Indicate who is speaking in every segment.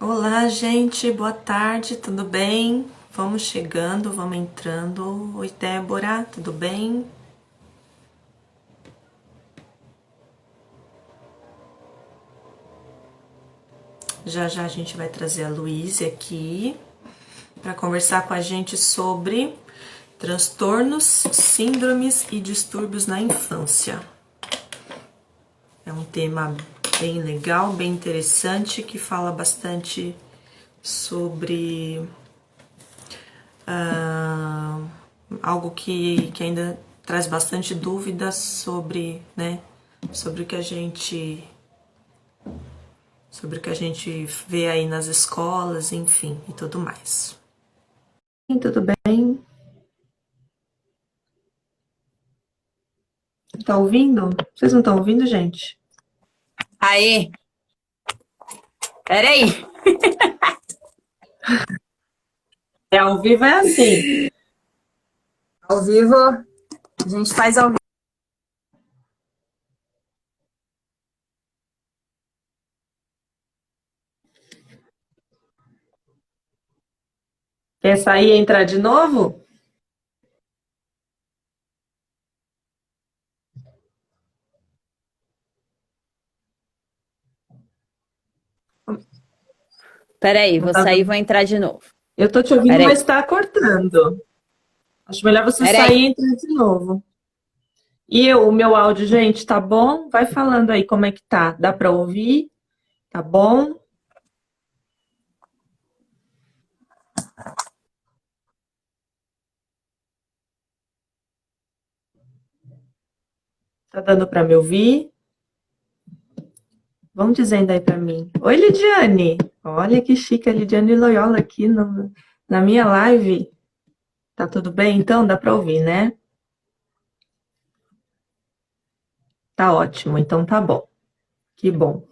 Speaker 1: Olá, gente, boa tarde, tudo bem? Vamos chegando, vamos entrando. Oi, Débora, tudo bem? Já já a gente vai trazer a Luísa aqui para conversar com a gente sobre transtornos, síndromes e distúrbios na infância. É um tema bem legal, bem interessante, que fala bastante sobre ah, algo que ainda traz bastante dúvidas sobre, né, sobre sobre o que a gente vê aí nas escolas, enfim, e tudo mais. Tudo bem? Tá ouvindo? Vocês não estão ouvindo, gente?
Speaker 2: Aí, peraí.
Speaker 1: É, ao vivo é assim.
Speaker 2: Ao vivo, a gente faz ao vivo.
Speaker 1: Quer sair e entrar de novo?
Speaker 2: Peraí,
Speaker 1: Não
Speaker 2: vou
Speaker 1: tá
Speaker 2: sair e
Speaker 1: dando.
Speaker 2: vou entrar de novo.
Speaker 1: Eu tô te ouvindo,
Speaker 2: Peraí,
Speaker 1: mas tá cortando. Acho melhor você
Speaker 2: peraí.
Speaker 1: sair e entrar de novo. E o meu áudio, gente, tá bom? Vai falando aí como é que tá. Dá pra ouvir? Tá bom? Tá dando pra me ouvir? Vão dizendo aí pra mim. Oi, Lidiane. Olha que chique a Lidiane Loyola aqui na minha live. Tá tudo bem? Então, dá pra ouvir, né? Tá ótimo, então tá bom. Que bom.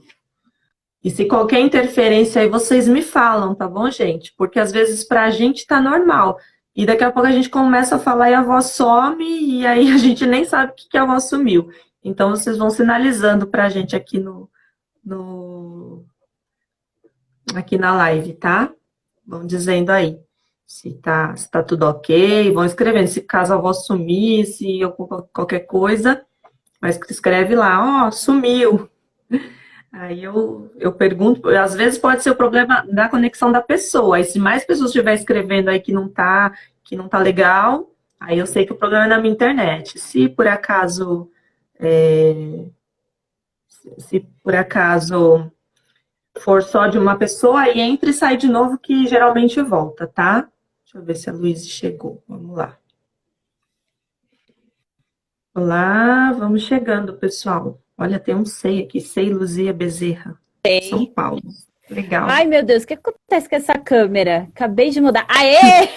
Speaker 1: E se qualquer interferência aí, vocês me falam, tá bom, gente? Porque às vezes pra gente tá normal. E daqui a pouco a gente começa a falar e a voz some, e aí a gente nem sabe o que que a voz sumiu. Então vocês vão sinalizando pra gente aqui no, aqui na live, tá? Vão dizendo aí se tá tudo ok, vão escrevendo. Se caso a voz sumir, se qualquer coisa, mas escreve lá, ó, sumiu. Aí eu pergunto, às vezes pode ser o problema da conexão da pessoa. Aí se mais pessoas estiver escrevendo aí que não tá legal, aí eu sei que o problema é na minha internet. Se por acaso, é, se por acaso for só de uma pessoa, aí entra e sai de novo, que geralmente volta, tá? Deixa eu ver se a Luísa chegou. Vamos lá. Olá, vamos chegando, pessoal. Olha, tem um SEI aqui, SEI Luzia Bezerra, São
Speaker 2: Sei.
Speaker 1: Paulo. Legal.
Speaker 2: Ai, meu Deus, o que acontece com essa câmera? Acabei de mudar. Aê!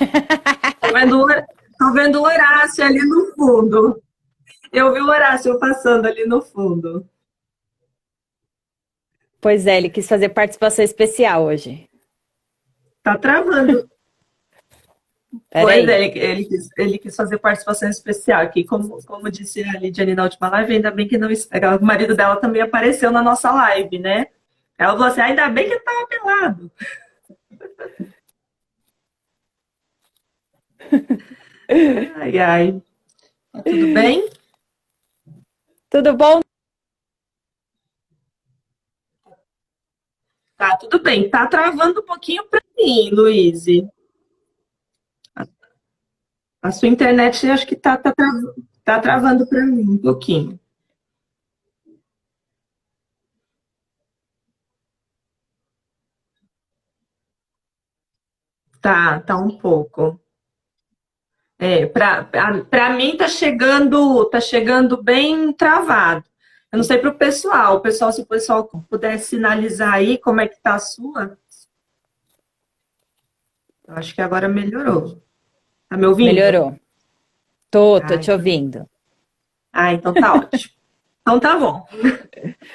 Speaker 1: Tô vendo, tô vendo o Horácio ali no fundo. Eu vi o Horácio passando ali no fundo.
Speaker 2: Pois é, ele quis fazer participação especial hoje.
Speaker 1: Tá travando. Pois é,
Speaker 2: Peraí.
Speaker 1: ele quis fazer participação especial aqui. Como disse a Lidiane na última live, ainda bem que não, o marido dela também apareceu na nossa live, né? Ela falou assim, ainda bem que ele tava pelado. Ai, ai. Tá tudo bem?
Speaker 2: Tudo bom?
Speaker 1: Tá tudo bem. Tá travando um pouquinho pra mim, Luiz. A sua internet acho que tá travando pra mim um pouquinho. Tá um pouco. É, para mim tá chegando bem travado. Eu não sei para o pessoal, se o pessoal puder sinalizar aí como é que tá a sua, eu acho que agora melhorou. Tá me ouvindo?
Speaker 2: Melhorou. Tô
Speaker 1: Ah,
Speaker 2: te
Speaker 1: então,
Speaker 2: ouvindo.
Speaker 1: então tá ótimo. Então tá bom.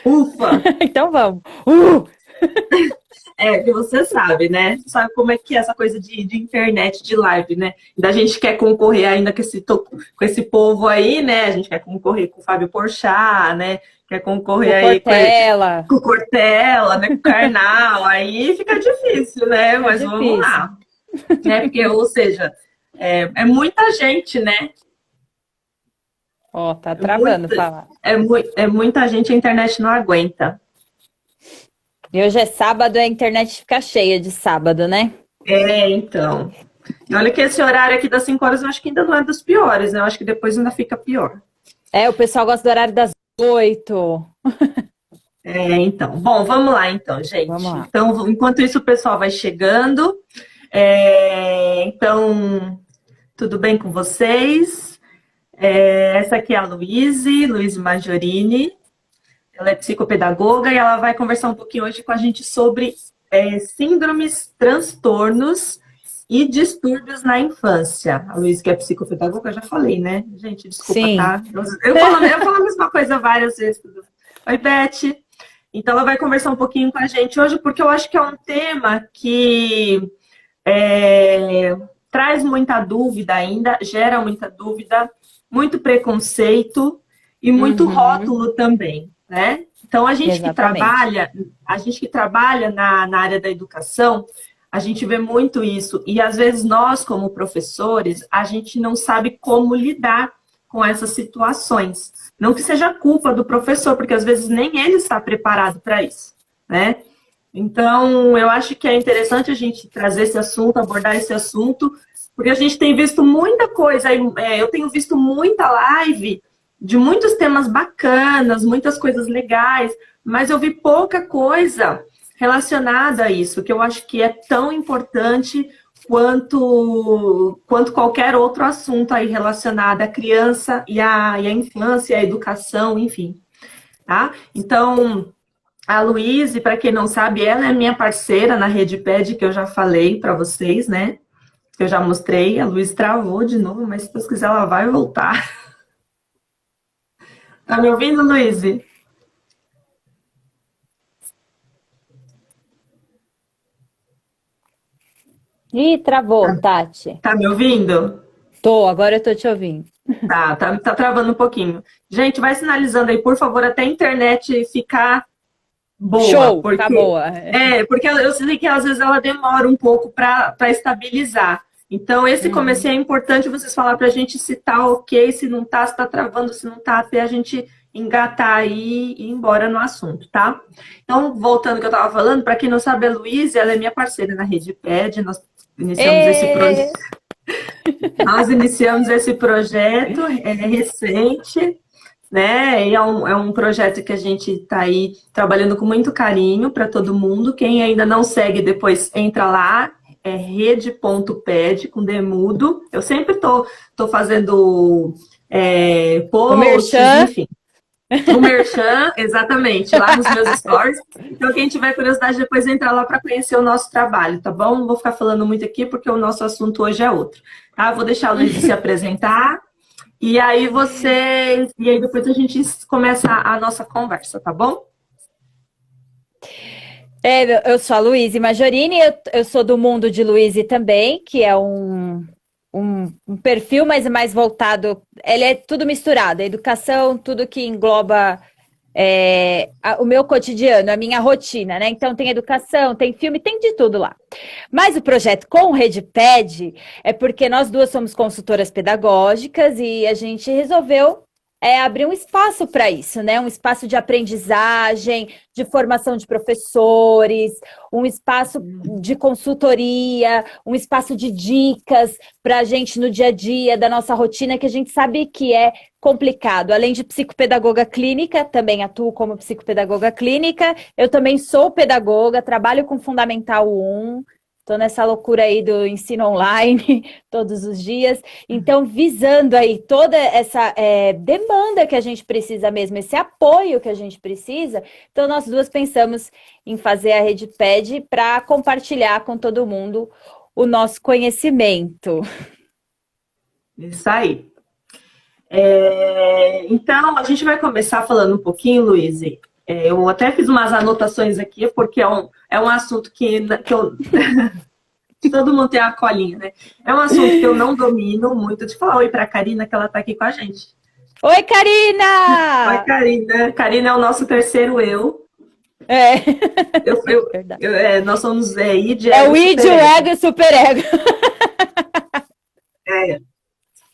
Speaker 1: Ufa!
Speaker 2: Então vamos.
Speaker 1: É, que você sabe, né? Você sabe como é que é essa coisa de internet, de live, né? Da gente quer concorrer ainda com esse povo aí, né? A gente quer concorrer com o Fábio Porchat, né? Quer concorrer
Speaker 2: O
Speaker 1: aí
Speaker 2: Cortella.
Speaker 1: com o Cortella, né? Com o Karnal. Aí fica difícil, né?
Speaker 2: Fica
Speaker 1: Mas vamos
Speaker 2: difícil.
Speaker 1: lá. É porque, ou seja, é muita gente, né?
Speaker 2: Ó, tá
Speaker 1: É,
Speaker 2: travando
Speaker 1: muita,
Speaker 2: falar.
Speaker 1: é muita gente, a internet não aguenta.
Speaker 2: E hoje é sábado, a internet fica cheia de sábado, né?
Speaker 1: É, então. E olha que esse horário aqui das 5 horas eu acho que ainda não é dos piores, né? Eu acho que depois ainda fica pior.
Speaker 2: É, o pessoal gosta do horário das 8.
Speaker 1: É, então. Bom, vamos lá então,
Speaker 2: Vamos
Speaker 1: gente.
Speaker 2: lá.
Speaker 1: Então, enquanto isso o pessoal vai chegando. Então, tudo bem com vocês? Essa aqui é a Luíse Maggiorini. Ela é psicopedagoga e ela vai conversar um pouquinho hoje com a gente sobre síndromes, transtornos e distúrbios na infância. A Luísa, que é psicopedagoga, eu já falei, né? Gente, desculpa,
Speaker 2: Sim.
Speaker 1: tá? Eu falo a mesma coisa várias vezes. Oi, Beth. Então, ela vai conversar um pouquinho com a gente hoje, porque eu acho que é um tema que traz muita dúvida ainda, gera muita dúvida, muito preconceito e muito
Speaker 2: Uhum,
Speaker 1: rótulo também, né? Então,
Speaker 2: exatamente.
Speaker 1: a gente que trabalha na área da educação, a gente vê muito isso. E às vezes nós, como professores, a gente não sabe como lidar com essas situações. Não que seja culpa do professor, porque às vezes nem ele está preparado para isso, né? Então, eu acho que é interessante a gente trazer esse assunto, abordar esse assunto, porque a gente tem visto muita coisa. Eu tenho visto muita live de muitos temas bacanas, muitas coisas legais, mas eu vi pouca coisa relacionada a isso, que eu acho que é tão importante quanto qualquer outro assunto aí relacionado à criança e à infância, à educação, enfim. Tá? Então, a Luíse, para quem não sabe, ela é minha parceira na Rede Ped, que eu já falei para vocês, né? Que eu já mostrei. A Luíse travou de novo, mas se Deus quiser, ela vai voltar. Tá me ouvindo, Luíse?
Speaker 2: Ih, travou, Tati.
Speaker 1: Tá me ouvindo?
Speaker 2: Tô, agora eu tô te ouvindo.
Speaker 1: Tá travando um pouquinho. Gente, vai sinalizando aí, por favor, até a internet ficar boa,
Speaker 2: Show, tá
Speaker 1: porque
Speaker 2: boa.
Speaker 1: porque eu sei que às vezes ela demora um pouco para estabilizar. Então, esse começo
Speaker 2: Uhum.
Speaker 1: é importante vocês falar para a gente se tá ok, se não tá, se tá travando, se não tá, até a gente engatar aí e ir embora no assunto, tá? Então, voltando ao que eu estava falando, para quem não sabe, a Luísa, ela é minha parceira na Rede Ped, iniciamos esse projeto.
Speaker 2: Ê!
Speaker 1: Nós iniciamos esse projeto, é recente, né? E é um projeto que a gente está aí trabalhando com muito carinho para todo mundo. Quem ainda não segue, depois entra lá, é rede.ped com demudo. Eu sempre tô fazendo
Speaker 2: O
Speaker 1: posts,
Speaker 2: Merchan.
Speaker 1: enfim. O Merchan, exatamente, lá nos meus stories. Então, quem tiver curiosidade, depois entra lá para conhecer o nosso trabalho, tá bom? Não vou ficar falando muito aqui, porque o nosso assunto hoje é outro. Tá? Vou deixar a Luísa se apresentar. E aí depois a gente começa a nossa conversa, tá bom?
Speaker 2: Eu sou a Luíse Maggiorini, eu sou do Mundo de Luíse também, que é um perfil mais voltado. Ele é tudo misturado, a educação, tudo que engloba o meu cotidiano, a minha rotina, né? Então tem educação, tem filme, tem de tudo lá. Mas o projeto com o RedPed é porque nós duas somos consultoras pedagógicas e a gente resolveu abrir um espaço para isso, né? Um espaço de aprendizagem, de formação de professores, um espaço de consultoria, um espaço de dicas para a gente no dia a dia da nossa rotina, que a gente sabe que é complicado. Além de psicopedagoga clínica, também atuo como psicopedagoga clínica, eu também sou pedagoga, trabalho com Fundamental 1, estou nessa loucura aí do ensino online todos os dias. Então, visando aí toda essa demanda que a gente precisa mesmo, esse apoio que a gente precisa, então nós duas pensamos em fazer a Rede Ped para compartilhar com todo mundo o nosso conhecimento.
Speaker 1: Isso aí. Então, a gente vai começar falando um pouquinho, Luíse. Eu até fiz umas anotações aqui, porque é um assunto que eu todo mundo tem a colinha, né? É um assunto que eu não domino muito. Deixa eu falar oi pra Karina, que ela tá aqui com a gente.
Speaker 2: Oi,
Speaker 1: Oi,
Speaker 2: Karina!
Speaker 1: Karina. Karina é o nosso terceiro eu.
Speaker 2: É,
Speaker 1: Eu, eu,
Speaker 2: verdade.
Speaker 1: nós somos id,
Speaker 2: É
Speaker 1: ego,
Speaker 2: o id, o
Speaker 1: superego.
Speaker 2: ego e o superego.
Speaker 1: É,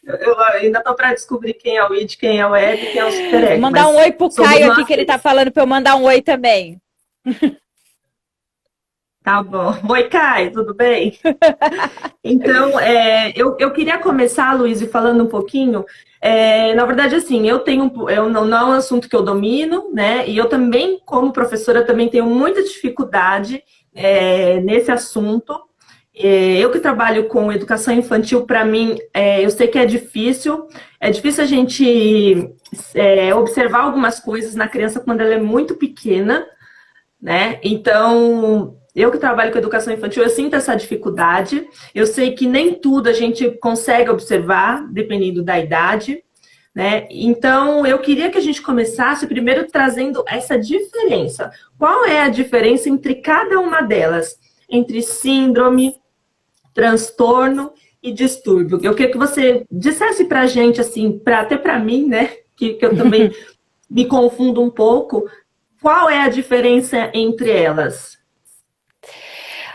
Speaker 1: eu ainda tô para descobrir quem é o id, quem é o ego e quem é o
Speaker 2: Vou
Speaker 1: superego,
Speaker 2: mandar um
Speaker 1: mas
Speaker 2: oi pro
Speaker 1: somos
Speaker 2: Caio aqui,
Speaker 1: nós
Speaker 2: que ele tá
Speaker 1: três.
Speaker 2: falando pra eu mandar um oi também.
Speaker 1: Tá bom. Oi, Kai, tudo bem? Então, eu queria começar, Luiz, falando um pouquinho. Na verdade, assim, não é um assunto que eu domino, né? E eu também, como professora, também tenho muita dificuldade nesse assunto. Eu que trabalho com educação infantil, para mim, eu sei que é difícil. É difícil a gente observar algumas coisas na criança quando ela é muito pequena, né? Então, eu que trabalho com educação infantil, eu sinto essa dificuldade. Eu sei que nem tudo a gente consegue observar, dependendo da idade, né? Então, eu queria que a gente começasse primeiro trazendo essa diferença. Qual é a diferença entre cada uma delas? Entre síndrome, transtorno e distúrbio. Eu queria que você dissesse para a gente, assim, até para mim, né? Que eu também me confundo um pouco. Qual é a diferença entre elas?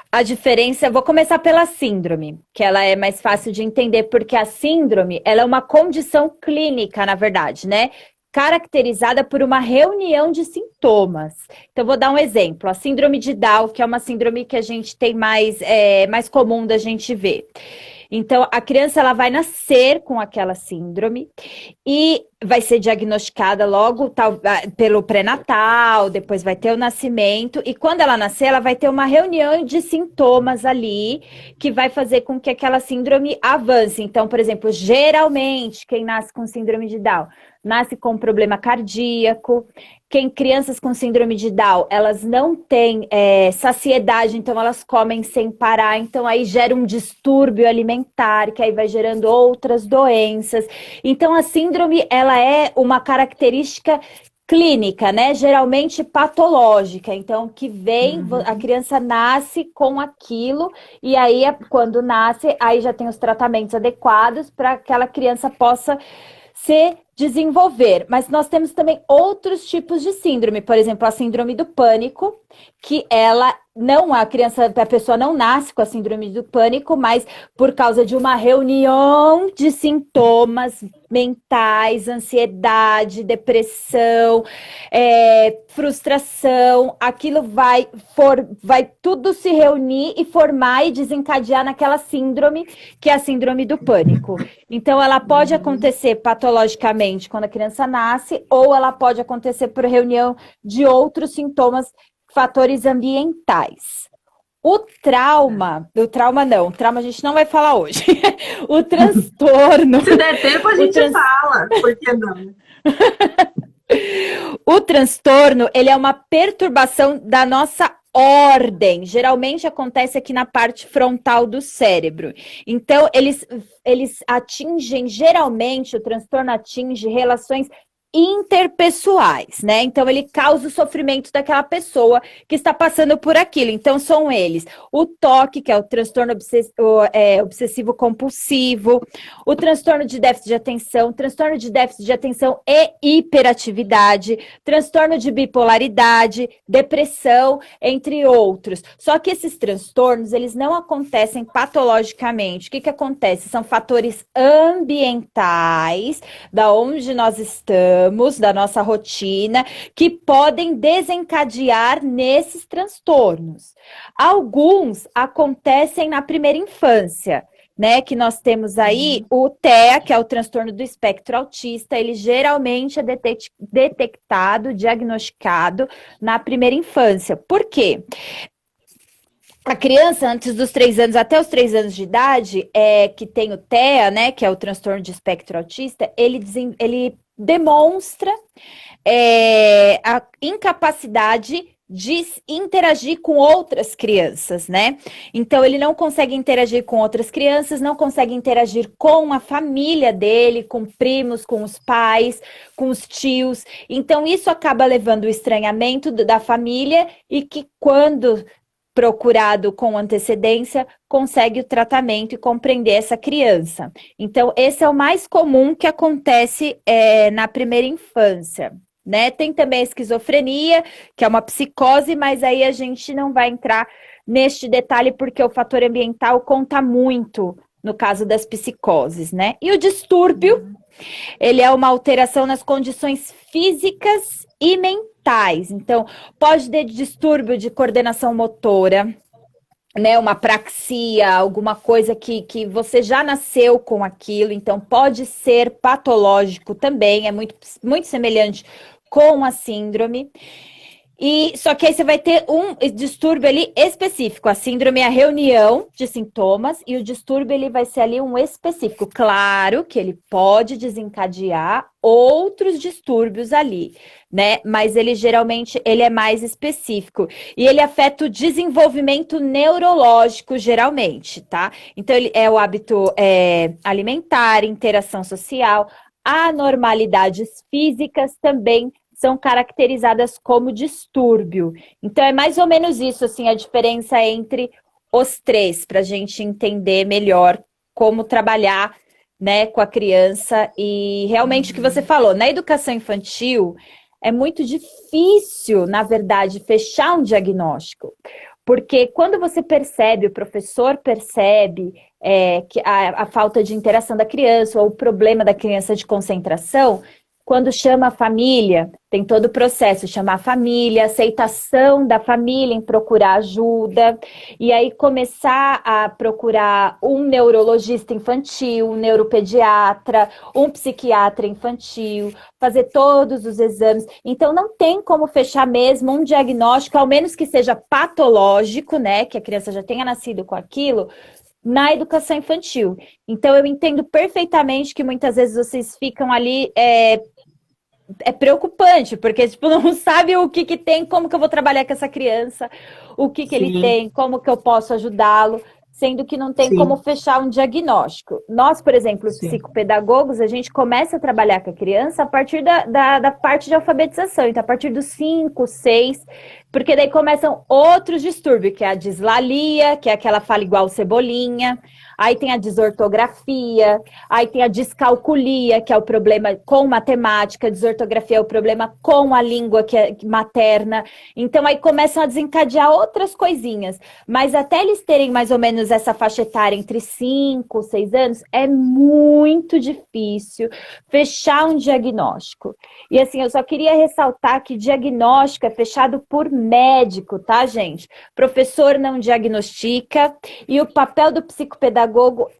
Speaker 2: A diferença, vou começar pela síndrome, que ela é mais fácil de entender, porque a síndrome, ela é uma condição clínica, na verdade, né? Caracterizada por uma reunião de sintomas. Então, vou dar um exemplo. A síndrome de Down, que é uma síndrome que a gente tem mais comum da gente ver. Então, a criança ela vai nascer com aquela síndrome e vai ser diagnosticada logo pelo pré-natal, depois vai ter o nascimento, e quando ela nascer, ela vai ter uma reunião de sintomas ali que vai fazer com que aquela síndrome avance. Então, por exemplo, geralmente, quem nasce com síndrome de Down nasce com problema cardíaco. Crianças com síndrome de Down, elas não têm saciedade, então elas comem sem parar, então aí gera um distúrbio alimentar, que aí vai gerando outras doenças. Então a síndrome, ela é uma característica clínica, né? Geralmente patológica, então que vem, a criança nasce com aquilo, e aí quando nasce, aí já tem os tratamentos adequados para que aquela criança possa se desenvolver. Mas nós temos também outros tipos de síndrome, por exemplo, a síndrome do pânico, que a pessoa não nasce com a síndrome do pânico, mas por causa de uma reunião de sintomas mentais, ansiedade, depressão, frustração, aquilo vai tudo se reunir e formar e desencadear naquela síndrome, que é a síndrome do pânico. Então, ela pode acontecer patologicamente quando a criança nasce, ou ela pode acontecer por reunião de outros sintomas, fatores ambientais. O trauma a gente não vai falar hoje. O transtorno.
Speaker 1: Se der tempo, a gente fala. Por que não?
Speaker 2: O transtorno, ele é uma perturbação da nossa ordem. Geralmente acontece aqui na parte frontal do cérebro. Então, eles atingem, geralmente, o transtorno atinge relações interpessoais, né? Então ele causa o sofrimento daquela pessoa que está passando por aquilo. Então são eles: o TOC, que é o transtorno obsessivo compulsivo, o transtorno de déficit de atenção e hiperatividade, transtorno de bipolaridade, depressão, entre outros. Só que esses transtornos, eles não acontecem patologicamente. O que acontece? São fatores ambientais, da onde nós estamos, da nossa rotina, que podem desencadear nesses transtornos. Alguns acontecem na primeira infância, né? Que nós temos aí o TEA, que é o transtorno do espectro autista. Ele geralmente é detectado, diagnosticado na primeira infância. Por quê? A criança, antes dos 3 anos, até os 3 anos de idade, que tem o TEA, né, que é o transtorno de espectro autista, ele demonstra a incapacidade de interagir com outras crianças, né? Então, ele não consegue interagir com outras crianças, não consegue interagir com a família dele, com primos, com os pais, com os tios. Então, isso acaba levando o estranhamento da família e que, quando procurado com antecedência, consegue o tratamento e compreender essa criança. Então, esse é o mais comum que acontece na primeira infância, né? Tem também a esquizofrenia, que é uma psicose, mas aí a gente não vai entrar neste detalhe porque o fator ambiental conta muito no caso das psicoses, né? E o distúrbio, ele é uma alteração nas condições físicas e mentais. Então, pode ter distúrbio de coordenação motora, né? Uma apraxia, alguma coisa que você já nasceu com aquilo. Então, pode ser patológico também, é muito, muito semelhante com a síndrome. E só que aí você vai ter um distúrbio ali específico. A síndrome é a reunião de sintomas e o distúrbio ele vai ser ali um específico. Claro que ele pode desencadear outros distúrbios ali, né? Mas ele geralmente ele é mais específico e ele afeta o desenvolvimento neurológico geralmente, tá? Então ele é o hábito alimentar, interação social, anormalidades físicas também são caracterizadas como distúrbio. Então, é mais ou menos isso, assim, a diferença entre os três, para a gente entender melhor como trabalhar, né, com a criança. E realmente o que você falou, na educação infantil, é muito difícil, na verdade, fechar um diagnóstico. Porque quando você percebe, o professor percebe que a falta de interação da criança ou o problema da criança de concentração, quando chama a família, tem todo o processo, chamar a família, aceitação da família em procurar ajuda, e aí começar a procurar um neurologista infantil, um neuropediatra, um psiquiatra infantil, fazer todos os exames. Então, não tem como fechar mesmo um diagnóstico, ao menos que seja patológico, né, que a criança já tenha nascido com aquilo, na educação infantil. Então, eu entendo perfeitamente que muitas vezes vocês ficam ali preocupante, porque, tipo, não sabe o que tem, como que eu vou trabalhar com essa criança, o que ele
Speaker 1: Sim,
Speaker 2: tem, como que eu posso ajudá-lo, sendo que não tem como
Speaker 1: sim,
Speaker 2: fechar um diagnóstico. Nós, por exemplo,
Speaker 1: sim.
Speaker 2: psicopedagogos, a gente começa a trabalhar com a criança a partir da parte de alfabetização, então a partir dos 5, 6, porque daí começam outros distúrbios, que é a dislalia, que é aquela fala igual cebolinha, aí tem a desortografia, aí tem a descalculia, que é o problema com matemática, a desortografia é o problema com a língua que é materna. Então aí começam a desencadear outras coisinhas. Mas até eles terem mais ou menos essa faixa etária entre 5, 6 anos, é muito difícil fechar um diagnóstico. E assim, eu só queria ressaltar que diagnóstico é fechado por médico, tá, gente? Professor não diagnostica e o papel do psicopedagogo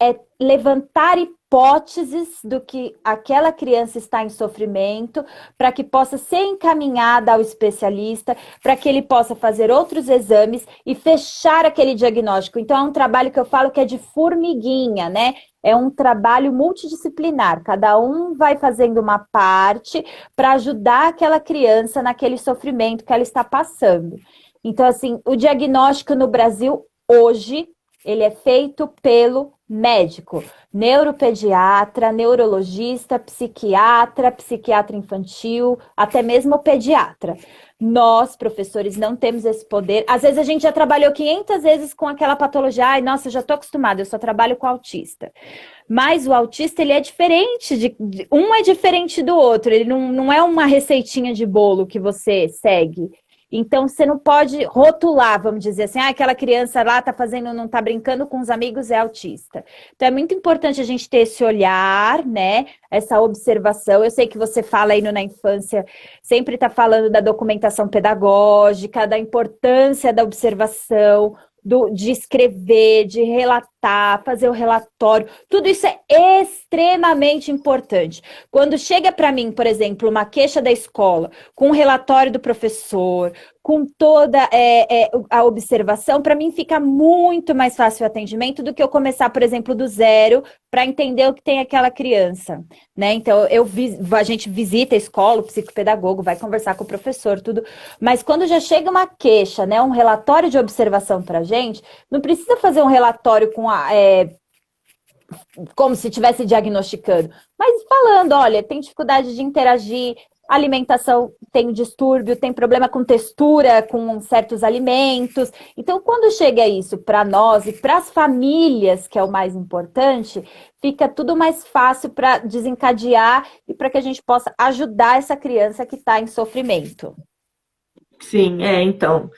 Speaker 2: é levantar hipóteses do que aquela criança está em sofrimento, para que possa ser encaminhada ao especialista, para que ele possa fazer outros exames e fechar aquele diagnóstico. Então, é um trabalho que eu falo que é de formiguinha, né? É um trabalho multidisciplinar, cada um vai fazendo uma parte para ajudar aquela criança naquele sofrimento que ela está passando. Então, assim, o diagnóstico no Brasil, hoje, ele é feito pelo médico, neuropediatra, neurologista, psiquiatra infantil, até mesmo pediatra. Nós, professores, não temos esse poder. Às vezes a gente já trabalhou 500 vezes com aquela patologia. Ai, nossa, já estou acostumada, eu só trabalho com autista. Mas o autista, ele é diferente, um é diferente do outro. Ele não é uma receitinha de bolo que você segue. Então, você não pode rotular, vamos dizer assim, aquela criança lá não tá brincando com os amigos, é autista. Então, é muito importante a gente ter esse olhar, né, essa observação. Eu sei que você fala aí na infância, sempre está falando da documentação pedagógica, da importância da observação, de escrever, de relatar, fazer o relatório, tudo isso é extremamente importante. Quando chega para mim, por exemplo, uma queixa da escola, com um relatório do professor, com toda a observação, para mim fica muito mais fácil o atendimento do que eu começar, por exemplo, do zero para entender o que tem aquela criança, né? Então, a gente visita a escola, o psicopedagogo vai conversar com o professor, tudo, mas quando já chega uma queixa, né, um relatório de observação para a gente, não precisa fazer um relatório com como se estivesse diagnosticando, mas falando, olha, tem dificuldade de interagir, alimentação tem distúrbio, tem problema com textura, com certos alimentos. Então, quando chega isso para nós e para as famílias, que é o mais importante, fica tudo mais fácil para desencadear e para que a gente possa ajudar essa criança que está em sofrimento.
Speaker 1: Sim, então.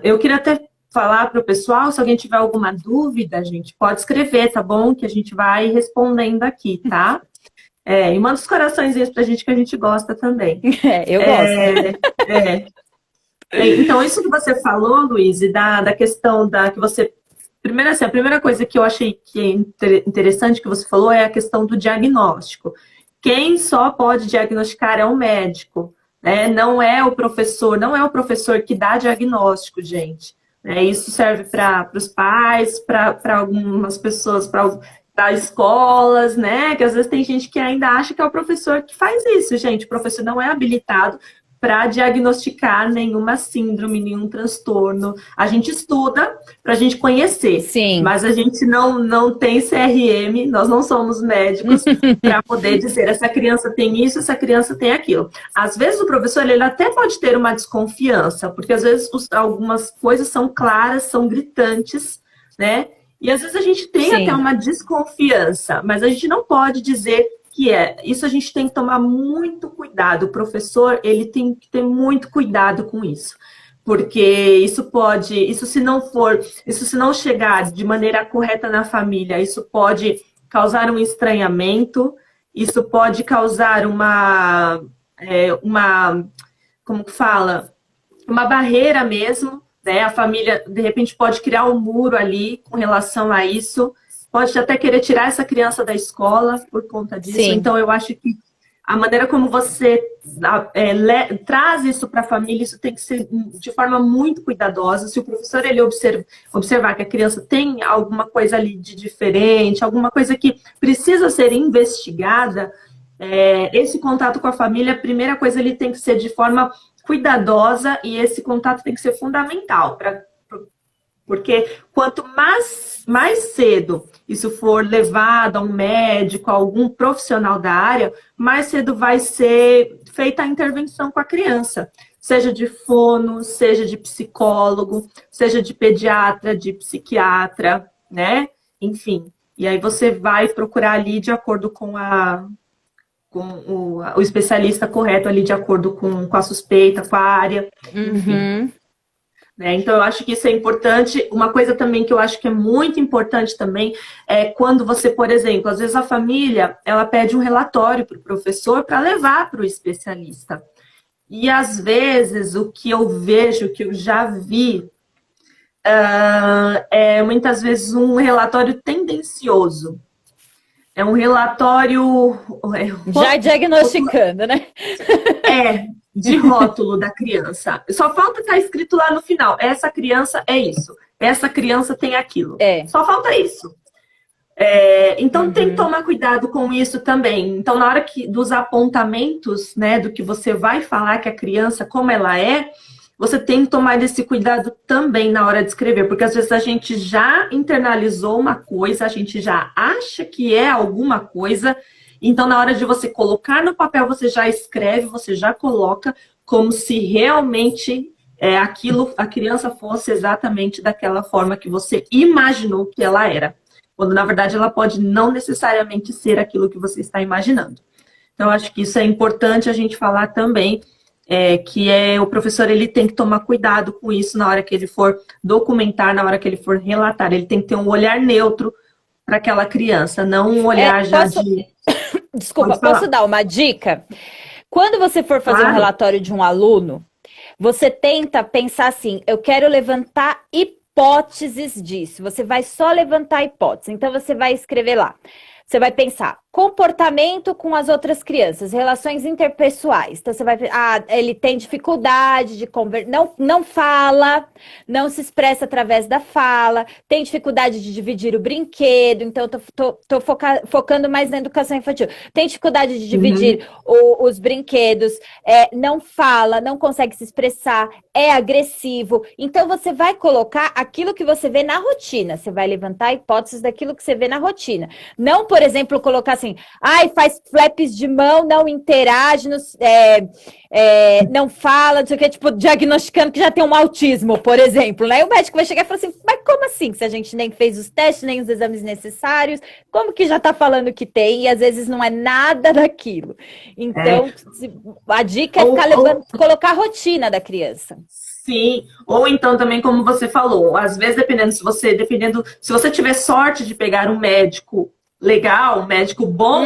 Speaker 1: Eu queria até falar para o pessoal, se alguém tiver alguma dúvida, gente, pode escrever, tá bom? Que a gente vai respondendo aqui, tá? E manda os coraçõezinhos pra gente, que a gente gosta também.
Speaker 2: Eu gosto.
Speaker 1: Então, isso que você falou, Luiz, da questão que você... Primeiro, assim, a primeira coisa que eu achei que é interessante que você falou é a questão do diagnóstico. Quem só pode diagnosticar é o médico, né? Não é o professor que dá diagnóstico, gente. Isso serve para os pais, para algumas pessoas, para escolas, né? Que às vezes tem gente que ainda acha que é o professor que faz isso, gente. O professor não é habilitado para diagnosticar nenhuma síndrome, nenhum transtorno. A gente estuda para a gente conhecer,
Speaker 2: Sim.
Speaker 1: Mas a gente não tem CRM, nós não somos médicos para poder dizer essa criança tem isso, essa criança tem aquilo. Às vezes o professor ele até pode ter uma desconfiança, porque às vezes algumas coisas são claras, são gritantes, né? E às vezes a gente tem até uma desconfiança, mas a gente não pode dizer que isso a gente tem que tomar muito cuidado. O professor, ele tem que ter muito cuidado com isso. Porque isso se não chegar de maneira correta na família, isso pode causar um estranhamento, isso pode causar como que fala? Uma barreira mesmo, né? A família, de repente, pode criar um muro ali com relação a isso. Pode até querer tirar essa criança da escola por conta disso.
Speaker 2: Sim.
Speaker 1: Então, eu acho que a maneira como você traz isso para a família, isso tem que ser de forma muito cuidadosa. Se o professor ele observar que a criança tem alguma coisa ali de diferente, alguma coisa que precisa ser investigada, esse contato com a família, a primeira coisa, ele tem que ser de forma cuidadosa e esse contato tem que ser fundamental porque quanto mais cedo isso for levado a um médico, a algum profissional da área, mais cedo vai ser feita a intervenção com a criança. Seja de fono, seja de psicólogo, seja de pediatra, de psiquiatra, né? Enfim. E aí você vai procurar ali de acordo com o especialista correto ali, de acordo com a suspeita, com a área, enfim. Então, eu acho que isso é importante. Uma coisa também que eu acho que é muito importante também é quando você, por exemplo, às vezes a família, ela pede um relatório para o professor para levar para o especialista. E às vezes o que eu vejo, que eu já vi, é muitas vezes um relatório tendencioso. É um relatório...
Speaker 2: Já diagnosticando, né?
Speaker 1: De rótulo da criança. Só falta estar escrito lá no final. Essa criança é isso. Essa criança tem aquilo. Só falta isso. Então tem que tomar cuidado com isso também. Então, na hora dos apontamentos, né, do que você vai falar que a criança, como ela você tem que tomar esse cuidado também na hora de escrever, porque às vezes a gente já internalizou uma coisa, a gente já acha que é alguma coisa, então na hora de você colocar no papel, você já escreve, você já coloca como se realmente a criança fosse exatamente daquela forma que você imaginou que ela era. Quando na verdade ela pode não necessariamente ser aquilo que você está imaginando. Então acho que isso é importante a gente falar também, que o professor ele tem que tomar cuidado com isso na hora que ele for documentar, na hora que ele for relatar. Ele tem que ter um olhar neutro para aquela criança, não um olhar de...
Speaker 2: Desculpa, posso dar uma dica? Quando você for fazer um relatório de um aluno, você tenta pensar assim, eu quero levantar hipóteses disso. Você vai só levantar hipóteses. Então você vai escrever lá. Você vai pensar, comportamento com as outras crianças, relações interpessoais. Então, você vai ver, ele tem dificuldade de conversar, não fala, não se expressa através da fala, tem dificuldade de dividir o brinquedo, então tô focando mais na educação infantil. Tem dificuldade de dividir os brinquedos, não fala, não consegue se expressar, é agressivo. Então, você vai colocar aquilo que você vê na rotina, você vai levantar hipóteses daquilo que você vê na rotina. Não, por exemplo, colocar assim, faz flaps de mão, não interage, não fala, não sei o que, tipo, diagnosticando que já tem um autismo, por exemplo, né? E o médico vai chegar e falar assim, mas como assim? Se a gente nem fez os testes, nem os exames necessários, como que já tá falando que tem? E às vezes não é nada daquilo. Então, a dica é colocar a rotina da criança.
Speaker 1: Sim, ou então também, como você falou, às vezes se você tiver sorte de pegar um médico legal, um médico bom,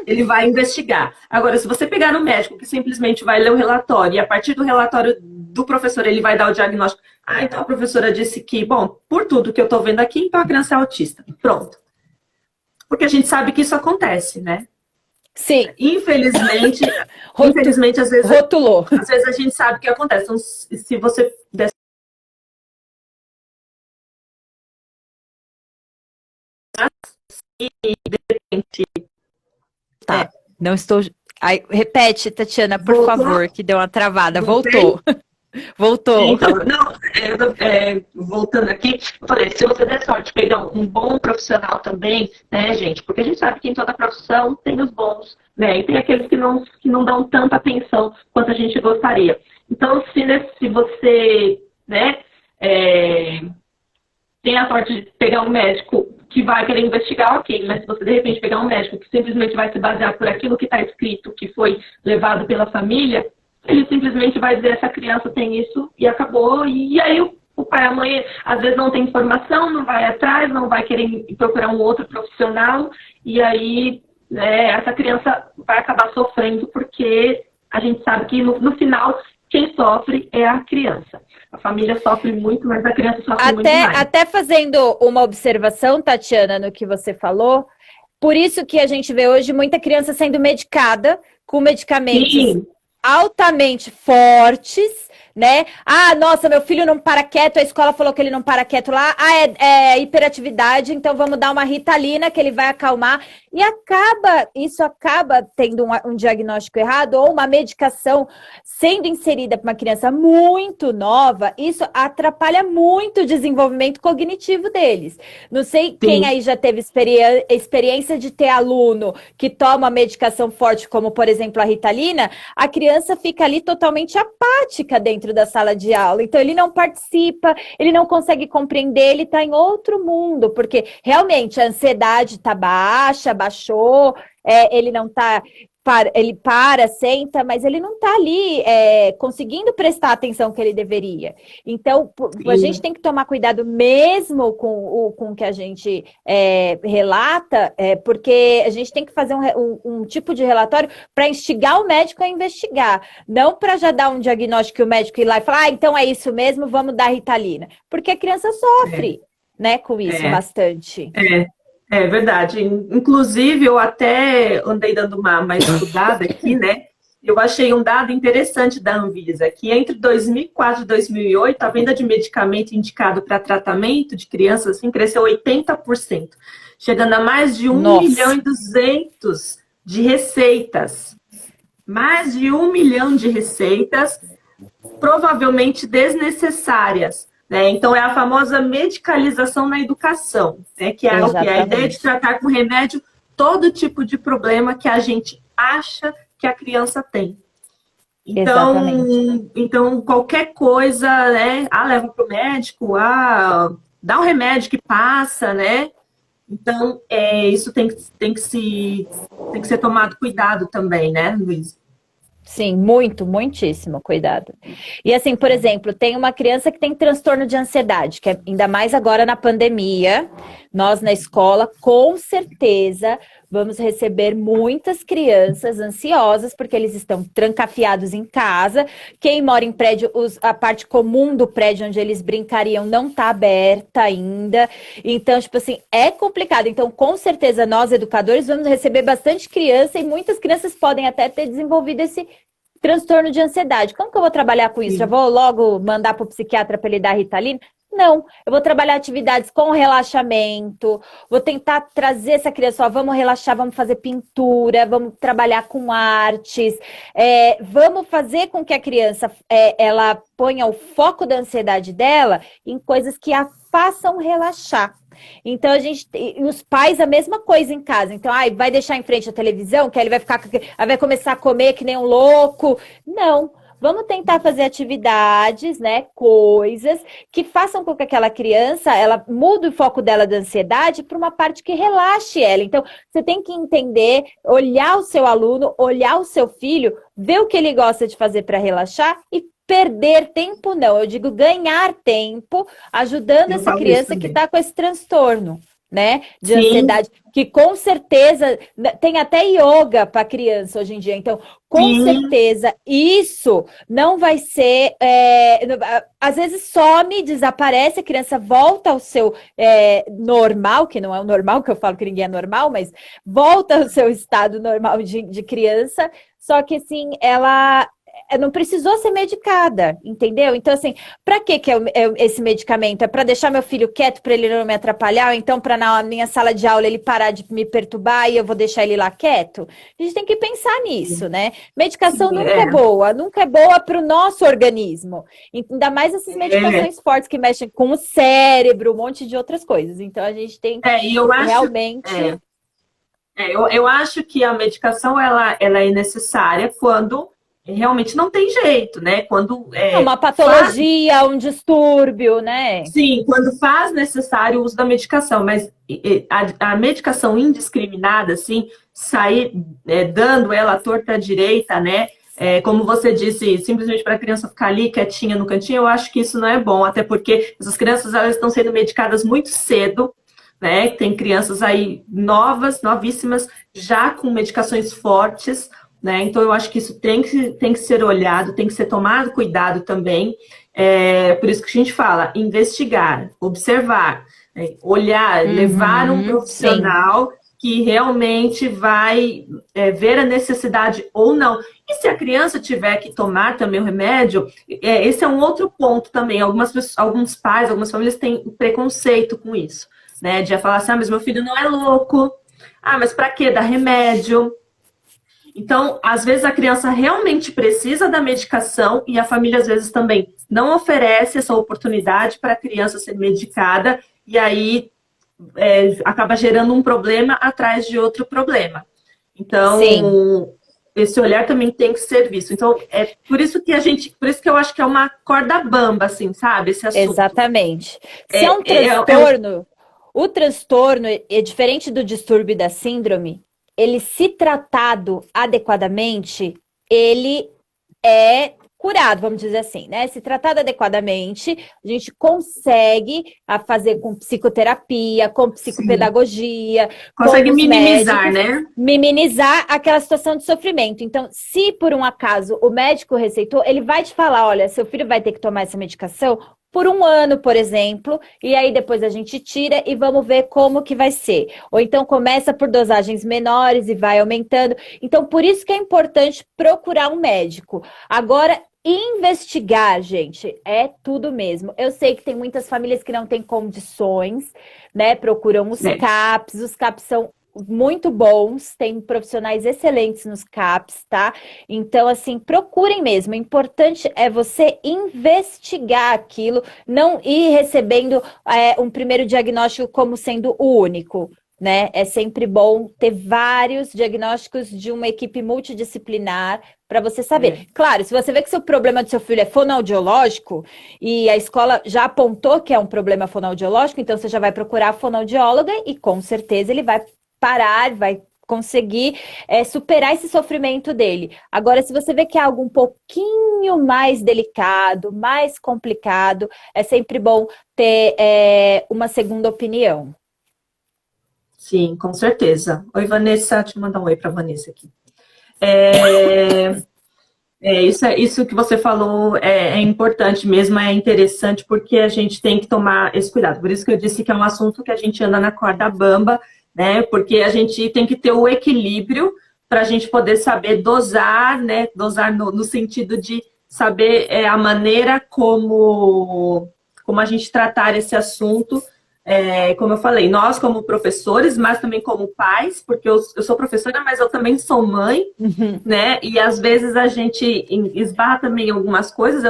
Speaker 1: ele vai investigar. Agora, se você pegar um médico que simplesmente vai ler o relatório e a partir do relatório do professor ele vai dar o diagnóstico, então a professora disse que, bom, por tudo que eu tô vendo aqui, então a criança é autista. Pronto. Porque a gente sabe que isso acontece, né?
Speaker 2: Sim.
Speaker 1: Infelizmente, às vezes,
Speaker 2: rotulou.
Speaker 1: Às vezes a gente sabe que acontece. Então, se você der e de repente.
Speaker 2: Tá. Não estou. Repete, Tatiana, por favor, que deu uma travada. Voltou.
Speaker 1: Então, voltando aqui, eu falei, se você der sorte de pegar um bom profissional também, né, gente? Porque a gente sabe que em toda profissão tem os bons, né? E tem aqueles que não dão tanta atenção quanto a gente gostaria. Então, se você, né, tem a sorte de pegar um médico que vai querer investigar, ok, mas se você de repente pegar um médico que simplesmente vai se basear por aquilo que está escrito, que foi levado pela família, ele simplesmente vai dizer essa criança tem isso e acabou, e aí o pai e a mãe às vezes não tem informação, não vai atrás, não vai querer procurar um outro profissional, e aí essa criança vai acabar sofrendo, porque a gente sabe que no final quem sofre é a criança. A família sofre muito, mas a criança sofre muito mais.
Speaker 2: Até fazendo uma observação, Tatiana, no que você falou, por isso que a gente vê hoje muita criança sendo medicada com medicamentos altamente fortes, né? Nossa, meu filho não para quieto, a escola falou que ele não para quieto lá. É hiperatividade, então vamos dar uma Ritalina que ele vai acalmar. E isso acaba tendo um diagnóstico errado ou uma medicação sendo inserida para uma criança muito nova. Isso atrapalha muito o desenvolvimento cognitivo deles. Não sei quem aí já teve experiência de ter aluno que toma medicação forte, como por exemplo a Ritalina, a criança fica ali totalmente apática dentro da sala de aula. Então ele não participa, ele não consegue compreender, ele está em outro mundo, porque realmente a ansiedade está baixou, ele não está, ele senta, mas ele não está ali conseguindo prestar a atenção que ele deveria. Então, a gente tem que tomar cuidado mesmo com o que a gente relata, porque a gente tem que fazer um tipo de relatório para instigar o médico a investigar, não para já dar um diagnóstico e o médico ir lá e falar, então é isso mesmo, vamos dar Ritalina. Porque a criança sofre, né, com isso bastante.
Speaker 1: É verdade. Inclusive, eu até andei dando uma estudada aqui, né? Eu achei um dado interessante da Anvisa, que entre 2004 e 2008, a venda de medicamento indicado para tratamento de crianças assim, cresceu 80%, chegando a mais de 1.200.000 de receitas. Mais de 1 milhão de receitas, provavelmente desnecessárias. Então, é a famosa medicalização na educação, né? Que é a ideia de tratar com remédio todo tipo de problema que a gente acha que a criança tem. Então qualquer coisa, né? Leva para o médico, dá um remédio que passa, né? Então, isso tem que ser tomado cuidado também, né, Luiz?
Speaker 2: Sim, muitíssimo cuidado. E assim, por exemplo, tem uma criança que tem transtorno de ansiedade, que ainda mais agora na pandemia, nós na escola, com certeza, vamos receber muitas crianças ansiosas, porque eles estão trancafiados em casa. Quem mora em prédio, a parte comum do prédio onde eles brincariam não está aberta ainda. Então, tipo assim, é complicado. Então, com certeza, nós, educadores, vamos receber bastante criança e muitas crianças podem até ter desenvolvido esse transtorno de ansiedade. Como que eu vou trabalhar com isso?
Speaker 1: Sim.
Speaker 2: Já vou logo mandar para o psiquiatra para ele dar Ritalina? Não, eu vou trabalhar atividades com relaxamento, vou tentar trazer essa criança, ó, vamos relaxar, vamos fazer pintura, vamos trabalhar com artes, vamos fazer com que a criança ela ponha o foco da ansiedade dela em coisas que a façam relaxar. Então, e os pais, a mesma coisa em casa. Então, vai deixar em frente a televisão, que aí ele vai começar a comer que nem um louco. Não. Vamos tentar fazer atividades, né, coisas que façam com que aquela criança, ela mude o foco dela da ansiedade para uma parte que relaxe ela. Então, você tem que entender, olhar o seu aluno, olhar o seu filho, ver o que ele gosta de fazer para relaxar e perder tempo não, eu digo ganhar tempo, ajudando essa criança que está com esse transtorno, né, de ansiedade, que com certeza tem até yoga para criança hoje em dia, então com certeza isso não vai ser, às vezes some, desaparece, a criança volta ao seu normal, que não é o normal, que eu falo que ninguém é normal, mas volta ao seu estado normal de criança, só que assim, ela não precisou ser medicada, entendeu? Então, assim, para que esse medicamento? É para deixar meu filho quieto, para ele não me atrapalhar? Ou então, para na minha sala de aula ele parar de me perturbar e eu vou deixar ele lá quieto? A gente tem que pensar nisso, né? Medicação nunca é boa para o nosso organismo. Ainda mais essas medicações fortes que mexem com o cérebro, um monte de outras coisas. Então, a gente tem realmente...
Speaker 1: Eu acho que a medicação, ela é necessária quando... realmente não tem jeito, né? Quando
Speaker 2: uma patologia, um distúrbio, né?
Speaker 1: Sim, quando faz necessário o uso da medicação, mas a medicação indiscriminada, assim, sair dando ela à torta à direita, né? Como você disse, simplesmente para a criança ficar ali quietinha no cantinho, eu acho que isso não é bom, até porque essas crianças elas estão sendo medicadas muito cedo, né? Tem crianças aí novíssimas, já com medicações fortes, né? Então, eu acho que isso tem que ser olhado, tem que ser tomado cuidado também. Por isso que a gente fala, investigar, observar, olhar, levar um profissional que realmente vai ver a necessidade ou não. E se a criança tiver que tomar também o remédio, esse é um outro ponto também. Alguns pais, algumas famílias têm preconceito com isso, né? De falar assim, mas meu filho não é louco. Mas para que dar remédio? Então, às vezes a criança realmente precisa da medicação e a família às vezes também não oferece essa oportunidade para a criança ser medicada e aí acaba gerando um problema atrás de outro problema. Então, esse olhar também tem que ser visto. Então, por isso que eu acho que é uma corda bamba, assim, sabe? Esse assunto.
Speaker 2: Exatamente. Se é um transtorno, o transtorno é diferente do distúrbio da síndrome. Ele, se tratado adequadamente, ele é curado, vamos dizer assim, né? Se tratado adequadamente, a gente consegue fazer com psicoterapia, com psicopedagogia,
Speaker 1: consegue minimizar, né?
Speaker 2: Minimizar aquela situação de sofrimento. Então, se por um acaso o médico receitou, ele vai te falar, olha, seu filho vai ter que tomar essa medicação por 1 ano, por exemplo, e aí depois a gente tira e vamos ver como que vai ser. Ou então começa por dosagens menores e vai aumentando. Então, por isso que é importante procurar um médico. Agora, investigar, gente, é tudo mesmo. Eu sei que tem muitas famílias que não têm condições, né? Procuram os CAPs. Os CAPs são muito bons, tem profissionais excelentes nos CAPs, tá? Então, assim, procurem mesmo. O importante é você investigar aquilo, não ir recebendo um primeiro diagnóstico como sendo o único, né? É sempre bom ter vários diagnósticos de uma equipe multidisciplinar para você saber. Claro, se você vê que o problema do seu filho é fonoaudiológico e a escola já apontou que é um problema fonoaudiológico, então você já vai procurar a fonoaudióloga e com certeza ele vai parar, vai conseguir superar esse sofrimento dele. Agora, se você vê que é algo um pouquinho mais delicado, mais complicado, é sempre bom ter uma segunda opinião.
Speaker 1: Sim, com certeza. Oi, Vanessa, deixa eu mandar um oi para Vanessa aqui. É, isso que você falou é importante mesmo, é interessante, porque a gente tem que tomar esse cuidado. Por isso que eu disse que é um assunto que a gente anda na corda bamba, né? Porque a gente tem que ter o equilíbrio para a gente poder saber dosar, né? Dosar no sentido de saber a maneira como a gente tratar esse assunto. Como eu falei, nós como professores, mas também como pais, porque eu sou professora, mas eu também sou mãe, né? E às vezes a gente esbarra também em algumas coisas.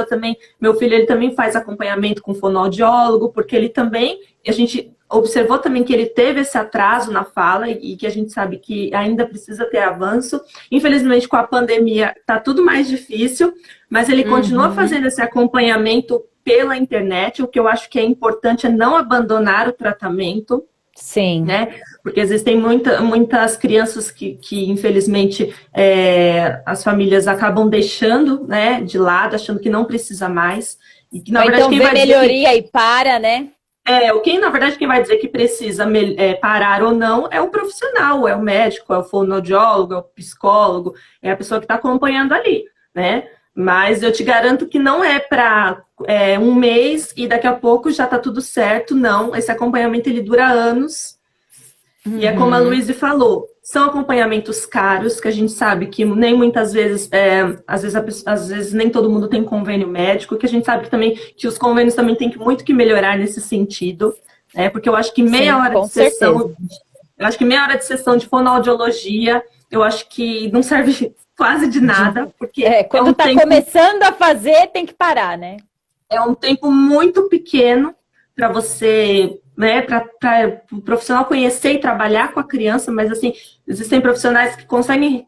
Speaker 1: Meu filho, ele também faz acompanhamento com fonoaudiólogo, porque ele também, a gente observou também que ele teve esse atraso na fala e que a gente sabe que ainda precisa ter avanço. Infelizmente, com a pandemia, tá tudo mais difícil, mas ele continua fazendo esse acompanhamento pela internet. O que eu acho que é importante é não abandonar o tratamento.
Speaker 2: Sim.
Speaker 1: Né? Porque existem muitas crianças que infelizmente, as famílias acabam deixando, né, de lado, achando que não precisa mais. E que, na
Speaker 2: Ou
Speaker 1: verdade,
Speaker 2: então
Speaker 1: quem
Speaker 2: vê
Speaker 1: vai
Speaker 2: melhoria e para, né?
Speaker 1: na verdade, quem vai dizer que precisa parar ou não é o profissional, é o médico, é o fonoaudiólogo, é o psicólogo, é a pessoa que está acompanhando ali, né? Mas eu te garanto que não é para um mês e daqui a pouco já está tudo certo, não. Esse acompanhamento ele dura anos. E é como a Luísa falou, são acompanhamentos caros, que a gente sabe que nem muitas vezes, às vezes nem todo mundo tem convênio médico, que a gente sabe que também que os convênios também tem muito que melhorar nesse sentido, né? Porque eu acho que meia hora de sessão, eu acho que meia hora de sessão de fonoaudiologia, eu acho que não serve quase de nada, porque
Speaker 2: quando está começando a fazer, tem que parar, né?
Speaker 1: É um tempo muito pequeno para você, né, para o profissional conhecer e trabalhar com a criança, mas assim, existem profissionais que conseguem,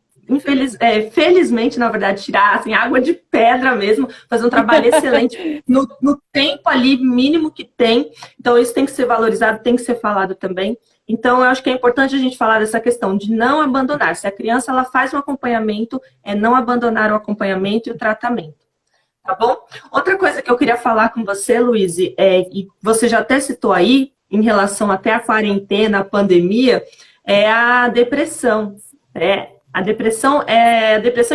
Speaker 1: felizmente, na verdade, tirar assim, água de pedra mesmo, fazer um trabalho excelente no tempo ali mínimo que tem. Então, isso tem que ser valorizado, tem que ser falado também. Então, eu acho que é importante a gente falar dessa questão de não abandonar. Se a criança ela faz um acompanhamento, é não abandonar o acompanhamento e o tratamento. Tá bom? Outra coisa que eu queria falar com você, Luiz, e você já até citou aí, em relação até à quarentena, à pandemia, é a depressão. A depressão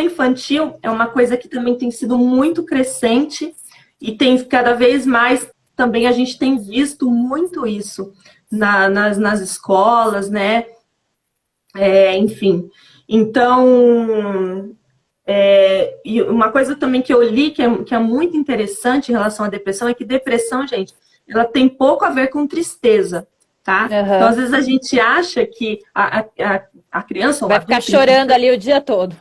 Speaker 1: infantil é uma coisa que também tem sido muito crescente e tem cada vez mais, também a gente tem visto muito isso nas escolas, né? Enfim, então... e uma coisa também que eu li que é muito interessante em relação à depressão é que depressão, gente, ela tem pouco a ver com tristeza, tá? Então, às vezes a gente acha que a criança...
Speaker 2: Vai ficar chorando ali o dia todo.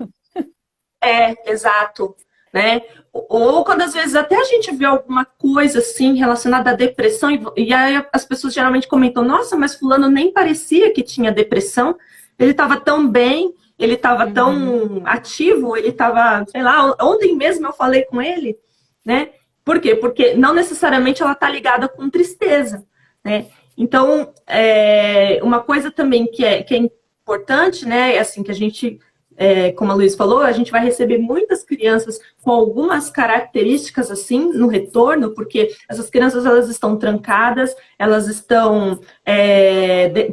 Speaker 1: Exato, né? Ou quando às vezes até a gente vê alguma coisa assim relacionada à depressão e aí as pessoas geralmente comentam, nossa, mas fulano nem parecia que tinha depressão, ele estava tão bem, ele estava tão ativo, ele estava, sei lá, ontem mesmo eu falei com ele, né? Por quê? Porque não necessariamente ela está ligada com tristeza, né? Então, uma coisa também que é importante, né? É assim, que a gente, como a Luiz falou, a gente vai receber muitas crianças com algumas características assim no retorno, porque essas crianças elas estão trancadas, elas estão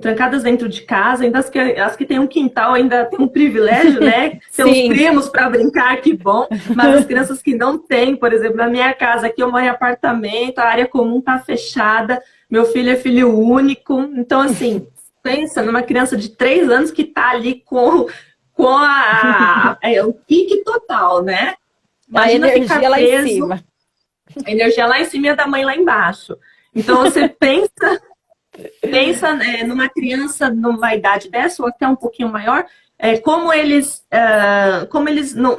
Speaker 1: trancadas dentro de casa, ainda as que têm um quintal ainda tem um privilégio, né? Ter uns primos para brincar, que bom, mas as crianças que não têm, por exemplo, na minha casa aqui eu moro em apartamento, a área comum está fechada, meu filho é filho único, então assim, pensa numa criança de 3 anos que está ali com o pique total, né? Imagina
Speaker 2: a energia lá em cima.
Speaker 1: A energia lá em cima e a da mãe lá embaixo. Então, você pensa numa criança numa idade dessa, ou até um pouquinho maior, como eles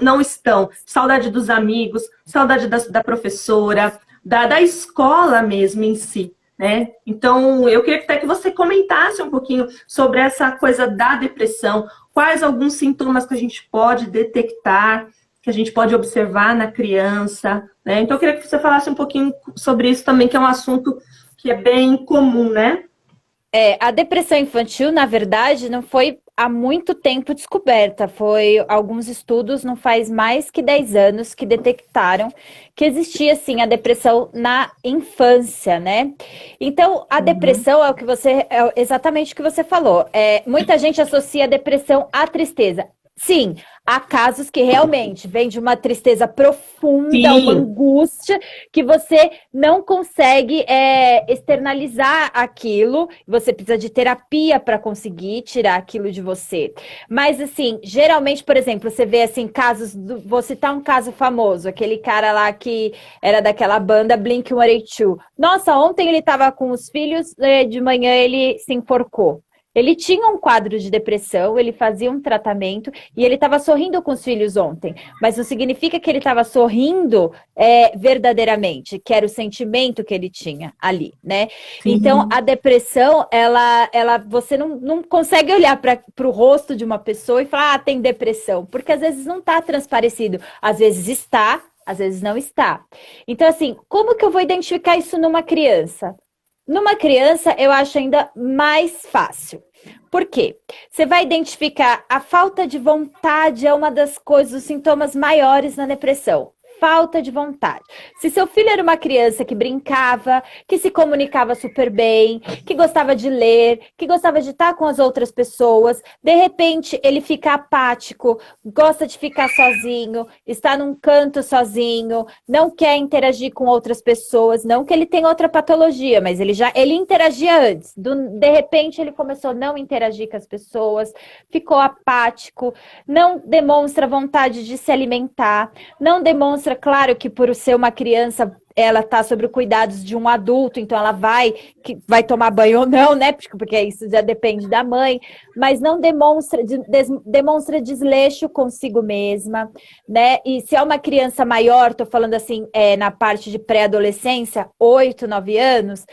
Speaker 1: não estão. Saudade dos amigos, saudade da professora, da escola mesmo em si. Né? Então, eu queria até que você comentasse um pouquinho sobre essa coisa da depressão, quais alguns sintomas que a gente pode detectar, que a gente pode observar na criança, né? Então, eu queria que você falasse um pouquinho sobre isso também, que é um assunto que é bem comum, né?
Speaker 2: A depressão infantil, na verdade, não foi há muito tempo descoberta. Foi alguns estudos, não faz mais que 10 anos, que detectaram que existia, sim, a depressão na infância, né? Então, a
Speaker 1: Uhum.
Speaker 2: depressão é exatamente o que você falou. Muita gente associa a depressão à tristeza. Sim, há casos que realmente vem de uma tristeza profunda, uma
Speaker 1: Sim,
Speaker 2: angústia, que você não consegue externalizar aquilo, você precisa de terapia para conseguir tirar aquilo de você. Mas, assim, geralmente, por exemplo, você vê, assim, vou citar um caso famoso, aquele cara lá que era daquela banda Blink-182. Nossa, ontem ele estava com os filhos, de manhã ele se enforcou. Ele tinha um quadro de depressão, ele fazia um tratamento e ele estava sorrindo com os filhos ontem. Mas não significa que ele estava sorrindo verdadeiramente, que era o sentimento que ele tinha ali, né? Então, a
Speaker 1: sim.
Speaker 2: depressão, você não consegue olhar para o rosto de uma pessoa e falar, ah, tem depressão, porque às vezes não está transparecido, às vezes está, às vezes não está. Então, assim, como que eu vou identificar isso numa criança? Numa criança, eu acho ainda mais fácil. Por quê? Você vai identificar a falta de vontade é uma das coisas, os sintomas maiores na depressão. Falta de vontade. Se seu filho era uma criança que brincava, que se comunicava super bem, que gostava de ler, que gostava de estar com as outras pessoas, de repente ele fica apático, gosta de ficar sozinho, está num canto sozinho, não quer interagir com outras pessoas, não que ele tenha outra patologia, mas ele interagia antes. De repente ele começou a não interagir com as pessoas, ficou apático, não demonstra vontade de se alimentar, não demonstra, claro, que por ser uma criança ela está sob cuidados de um adulto, então ela vai tomar banho ou não, né? Porque isso já depende da mãe, mas não demonstra desleixo consigo mesma, né? E se é uma criança maior, estou falando assim, na parte de pré-adolescência, 8, 9 anos,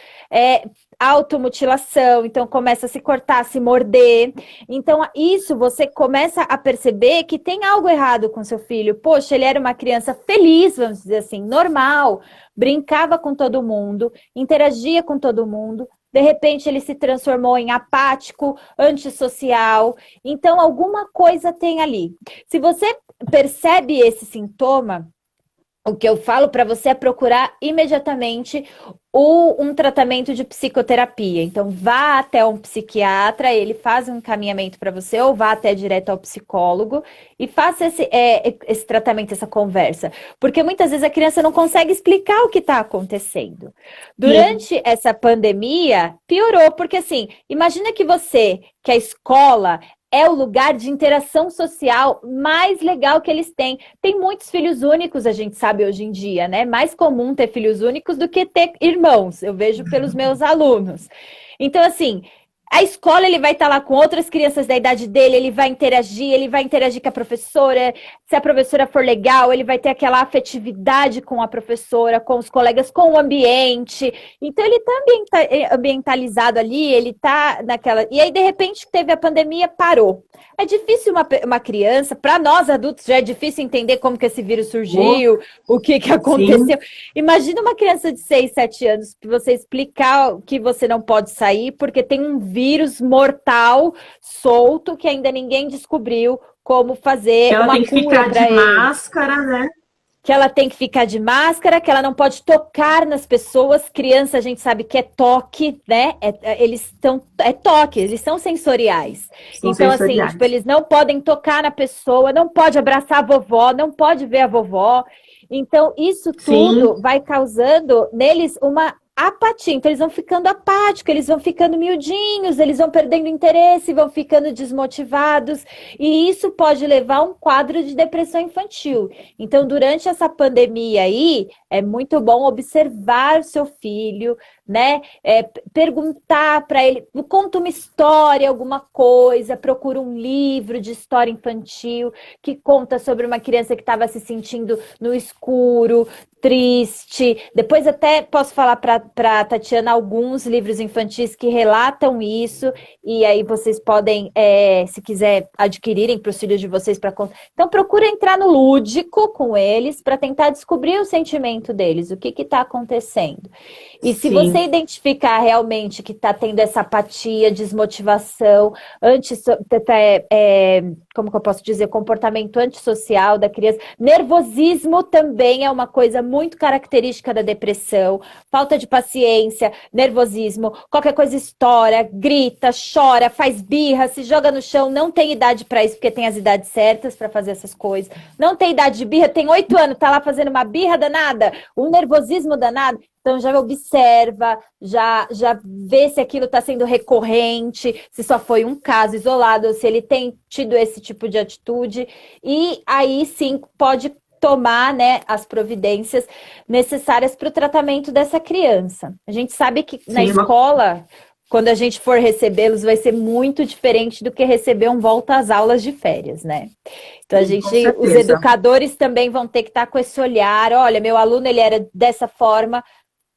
Speaker 2: automutilação, então começa a se cortar, a se morder. Então, isso você começa a perceber que tem algo errado com seu filho. Poxa, ele era uma criança feliz, vamos dizer assim, normal, brincava com todo mundo, interagia com todo mundo. De repente, ele se transformou em apático, antissocial. Então, alguma coisa tem ali. Se você percebe esse sintoma, o que eu falo para você é procurar imediatamente um tratamento de psicoterapia. Então, vá até um psiquiatra, ele faz um encaminhamento para você, ou vá até direto ao psicólogo e faça esse tratamento, essa conversa. Porque muitas vezes a criança não consegue explicar o que está acontecendo.
Speaker 1: Sim.
Speaker 2: Durante essa pandemia, piorou, porque assim, imagina que a escola é o lugar de interação social mais legal que eles têm. Tem muitos filhos únicos, a gente sabe hoje em dia, né? Mais comum ter filhos únicos do que ter irmãos. Eu vejo pelos meus alunos. Então, assim, a escola ele vai estar lá com outras crianças da idade dele, ele vai interagir com a professora. Se a professora for legal, ele vai ter aquela afetividade com a professora, com os colegas, com o ambiente. Então, ele está ambientalizado ali, ele está naquela. E aí, de repente, teve a pandemia, parou. É difícil uma criança, para nós adultos já é difícil entender como que esse vírus
Speaker 1: Oh,
Speaker 2: surgiu, o que aconteceu.
Speaker 1: sim.
Speaker 2: Imagina uma criança de 6, 7 anos que você explicar que você não pode sair porque tem um vírus mortal solto que ainda ninguém descobriu como
Speaker 1: Que
Speaker 2: fazer
Speaker 1: ela
Speaker 2: uma
Speaker 1: tem que
Speaker 2: cura
Speaker 1: ficar de
Speaker 2: para ele.
Speaker 1: máscara, né?
Speaker 2: Que ela tem que ficar de máscara, que ela não pode tocar nas pessoas. Criança, a gente sabe que é toque, né? É toque, eles são sensoriais.
Speaker 1: São
Speaker 2: Então, assim, tipo,
Speaker 1: sensoriais.
Speaker 2: eles não podem tocar na pessoa, não pode abraçar a vovó, não pode ver a vovó. Então, isso tudo
Speaker 1: Sim,
Speaker 2: vai causando neles uma apatia. Então, eles vão ficando apáticos, eles vão ficando miudinhos, eles vão perdendo interesse, vão ficando desmotivados. E isso pode levar a um quadro de depressão infantil. Então, durante essa pandemia aí, é muito bom observar o seu filho, né? Perguntar para ele, conta uma história, alguma coisa, procura um livro de história infantil que conta sobre uma criança que estava se sentindo no escuro, triste. Depois até posso falar para para Tatiana alguns livros infantis que relatam isso, e aí vocês podem, se quiser, adquirirem para os filhos de vocês para contar. Então, procura entrar no lúdico com eles para tentar descobrir o sentimento deles, o que está acontecendo. E se você identificar realmente que está tendo essa apatia, desmotivação, como que eu posso dizer, comportamento antissocial da criança, nervosismo também é uma coisa muito característica da depressão, falta de paciência, nervosismo, qualquer coisa estoura, grita, chora, faz birra, se joga no chão, não tem idade para isso, porque tem as idades certas para fazer essas coisas, não tem idade de birra, tem 8 anos, tá lá fazendo uma birra danada, um nervosismo danado. Então, já observa, já vê se aquilo está sendo recorrente, se só foi um caso isolado, se ele tem tido esse tipo de atitude. E aí, sim, pode tomar, né, as providências necessárias para o tratamento dessa criança. A gente sabe que na escola, quando a gente for recebê-los, vai ser muito diferente do que receber um volta às aulas de férias, né? Então, os educadores também vão ter que estar com esse olhar. Olha, meu aluno, ele era dessa forma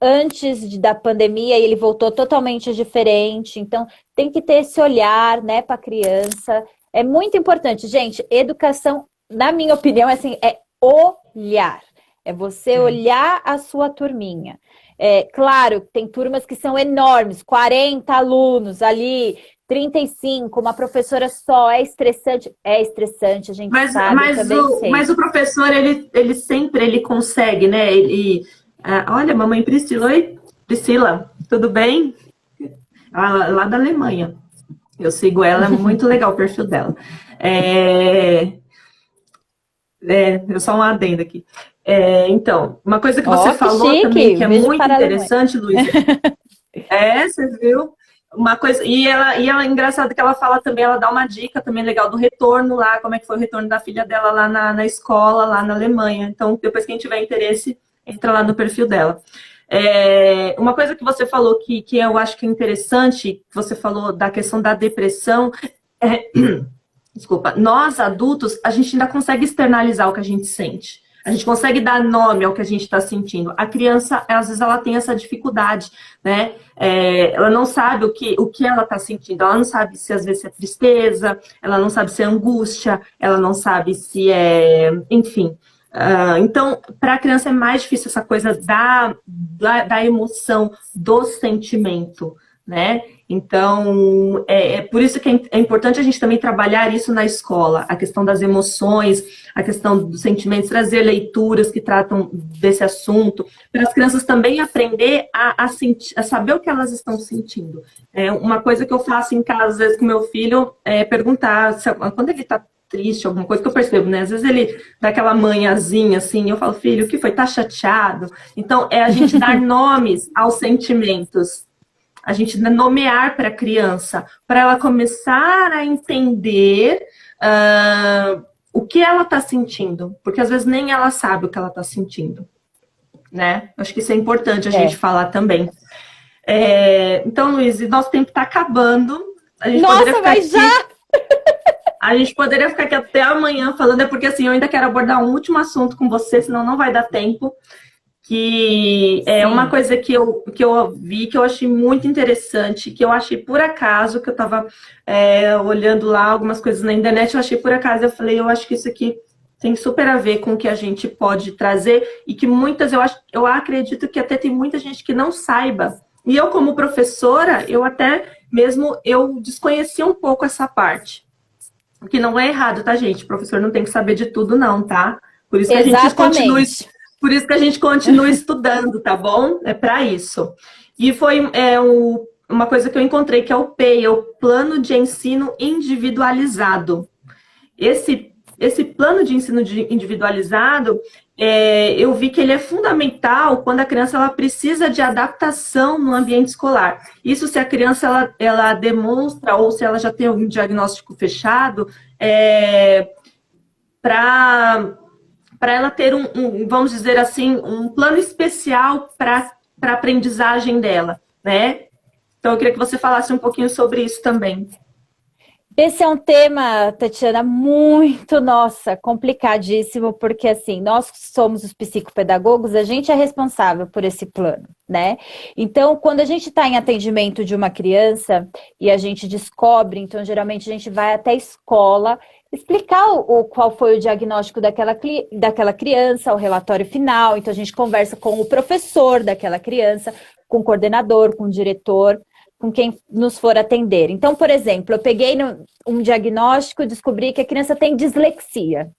Speaker 2: antes da pandemia e ele voltou totalmente diferente. Então, tem que ter esse olhar, né, para a criança. É muito importante, gente. Educação, na minha opinião, assim, é olhar. É você olhar a sua turminha. Claro, tem turmas que são enormes, 40 alunos ali, 35, uma professora só, é estressante, a gente sabe, também sei.
Speaker 1: Mas o professor, ele sempre consegue, né? Olha, mamãe Priscila. Oi, Priscila, tudo bem? Lá da Alemanha. Eu sigo ela, é muito legal o perfil dela. Eu só um adendo aqui. Então, uma coisa que você falou
Speaker 2: chique.
Speaker 1: Também, que é muito interessante, Luísa. Você viu? Uma coisa, e ela é engraçado que ela fala também, ela dá uma dica também legal do retorno lá, como é que foi o retorno da filha dela lá na escola, lá na Alemanha. Então, depois quem tiver interesse, entra lá no perfil dela. Uma coisa que você falou que eu acho que é interessante, você falou da questão da depressão. Desculpa, nós adultos, a gente ainda consegue externalizar o que a gente sente. A gente consegue dar nome ao que a gente está sentindo. A criança, às vezes, ela tem essa dificuldade, né? Ela não sabe o que ela está sentindo. Ela não sabe se, às vezes, é tristeza, ela não sabe se é angústia, ela não sabe se é... Enfim. Então, para a criança é mais difícil essa coisa da emoção, do sentimento, né? Então, por isso que é importante a gente também trabalhar isso na escola, a questão das emoções, a questão dos sentimentos, trazer leituras que tratam desse assunto, para as crianças também aprender a saber o que elas estão sentindo. Uma coisa que eu faço em casa, às vezes, com meu filho, é perguntar, quando ele está triste, alguma coisa que eu percebo, né? Às vezes ele dá aquela manhãzinha assim, eu falo, filho, o que foi? Tá chateado? Então, a gente dar nomes aos sentimentos. A gente nomear para a criança, para ela começar a entender o que ela está sentindo, porque às vezes nem ela sabe o que ela está sentindo, né? Acho que isso é importante a gente falar também. Então, Luiz, nosso tempo está acabando. A gente A gente poderia ficar aqui até amanhã falando, porque assim, eu ainda quero abordar um último assunto com você, senão não vai dar tempo. Que é uma coisa que eu vi, que eu achei muito interessante, que eu achei por acaso, que eu estava olhando lá algumas coisas na internet, eu achei por acaso, eu falei, eu acho que isso aqui tem super a ver com o que a gente pode trazer, e que eu acredito que até tem muita gente que não saiba. E eu, como professora, eu desconhecia um pouco essa parte. O que não é errado, tá, gente? O professor não tem que saber de tudo, não, tá? Por isso que Por isso que a gente continua estudando, tá bom? É para isso. E foi uma coisa que eu encontrei, que é o PEI, é o Plano de Ensino Individualizado. Esse plano de ensino individualizado, eu vi que ele é fundamental quando a criança ela precisa de adaptação no ambiente escolar. Isso se a criança ela demonstra, ou se ela já tem algum diagnóstico fechado, para ela ter vamos dizer assim, um plano especial para a aprendizagem dela, né? Então, eu queria que você falasse um pouquinho sobre isso também.
Speaker 2: Esse é um tema, Tatiana, muito, nossa, complicadíssimo, porque assim, nós somos os psicopedagogos, a gente é responsável por esse plano, né? Então, quando a gente está em atendimento de uma criança e a gente descobre, então geralmente a gente vai até a escola explicar qual foi o diagnóstico daquela criança, o relatório final, então a gente conversa com o professor daquela criança, com o coordenador, com o diretor, com quem nos for atender. Então, por exemplo, eu peguei um diagnóstico e descobri que a criança tem dislexia,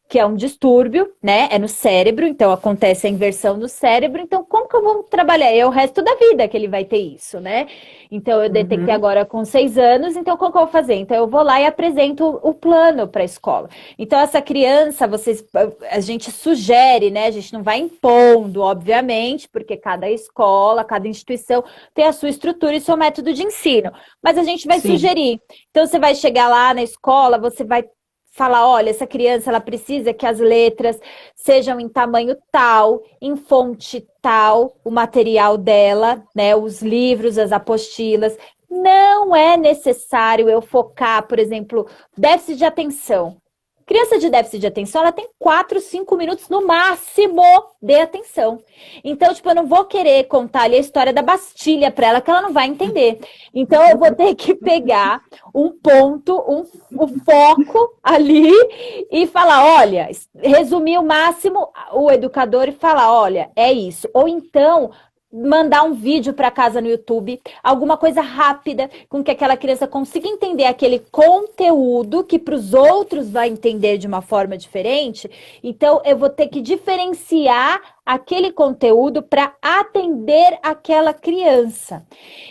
Speaker 2: que é um distúrbio, né? É no cérebro, então acontece a inversão no cérebro. Então, como que eu vou trabalhar? É o resto da vida que ele vai ter isso, né? Então, eu detectei agora com 6 anos, então como que eu vou fazer? Então, eu vou lá e apresento o plano para a escola. Então, essa criança, a gente sugere, né? A gente não vai impondo, obviamente, porque cada escola, cada instituição tem a sua estrutura e seu método de ensino. Mas a gente vai
Speaker 1: Sim.
Speaker 2: sugerir. Então, você vai chegar lá na escola, você vai falar, olha, essa criança ela precisa que as letras sejam em tamanho tal, em fonte tal, o material dela, né, os livros, as apostilas. Não é necessário eu focar, por exemplo, déficit de atenção. Criança de déficit de atenção, ela tem 4, 5 minutos no máximo de atenção. Então, tipo, eu não vou querer contar ali a história da Bastilha para ela, que ela não vai entender. Então, eu vou ter que pegar um ponto, um foco ali e falar, olha, resumir o máximo o educador e falar, olha, é isso. Ou então, mandar um vídeo para casa no YouTube, alguma coisa rápida, com que aquela criança consiga entender aquele conteúdo que para os outros vai entender de uma forma diferente. Então, eu vou ter que diferenciar aquele conteúdo para atender aquela criança.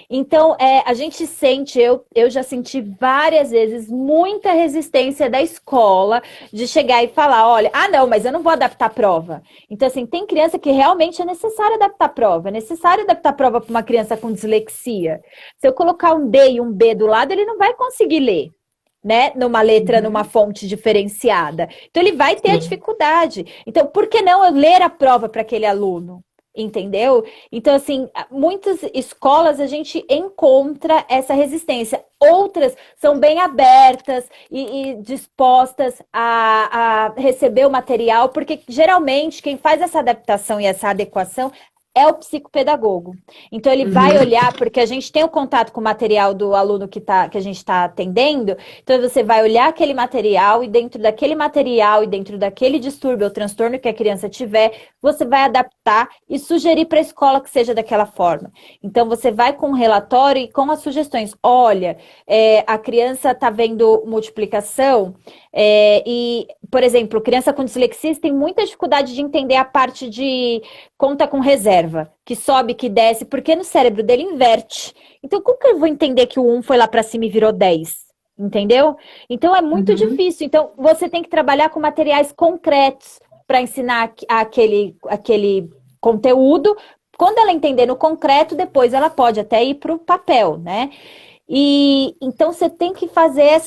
Speaker 2: Então, a gente sente, eu já senti várias vezes muita resistência da escola de chegar e falar, olha, não, mas eu não vou adaptar a prova. Então, assim, tem criança que realmente é necessário adaptar a prova, é necessário adaptar a prova para uma criança com dislexia. Se eu colocar um D e um B do lado, ele não vai conseguir ler, né? Numa letra, numa fonte diferenciada. Então, ele vai ter a
Speaker 1: Sim.
Speaker 2: dificuldade. Então, por que não eu ler a prova para aquele aluno? Entendeu? Então, assim, muitas escolas a gente encontra essa resistência. Outras são bem abertas e dispostas a receber o material, porque geralmente quem faz essa adaptação e essa adequação é o psicopedagogo. Então, ele vai olhar, porque a gente tem o contato com o material do aluno que a gente está atendendo, então você vai olhar aquele material e dentro daquele material e dentro daquele distúrbio ou transtorno que a criança tiver, você vai adaptar e sugerir para a escola que seja daquela forma. Então, você vai com o relatório e com as sugestões. Olha, a criança está vendo multiplicação e, por exemplo, criança com dislexia tem muita dificuldade de entender a parte de conta com reserva, que sobe, que desce, porque no cérebro dele inverte. Então, como que eu vou entender que o 1 foi lá para cima e virou 10? Entendeu? Então, é muito difícil. Então, você tem que trabalhar com materiais concretos para ensinar aquele conteúdo. Quando ela entender no concreto, depois ela pode até ir para o papel, né? E então você tem que fazer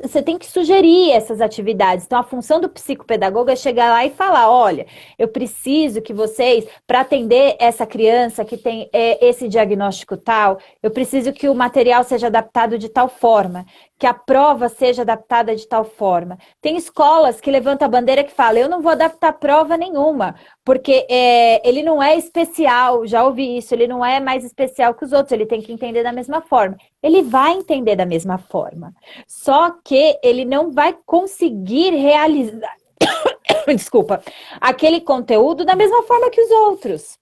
Speaker 2: você tem que sugerir essas atividades. Então, a função do psicopedagogo é chegar lá e falar: olha, eu preciso que vocês, para atender essa criança que tem esse diagnóstico tal, eu preciso que o material seja adaptado de tal forma, que a prova seja adaptada de tal forma. Tem escolas que levantam a bandeira que falam: eu não vou adaptar prova nenhuma, porque ele não é especial, já ouvi isso, ele não é mais especial que os outros, ele tem que entender da mesma forma. Ele vai entender da mesma forma, só que ele não vai conseguir realizar, desculpa, aquele conteúdo da mesma forma que os outros.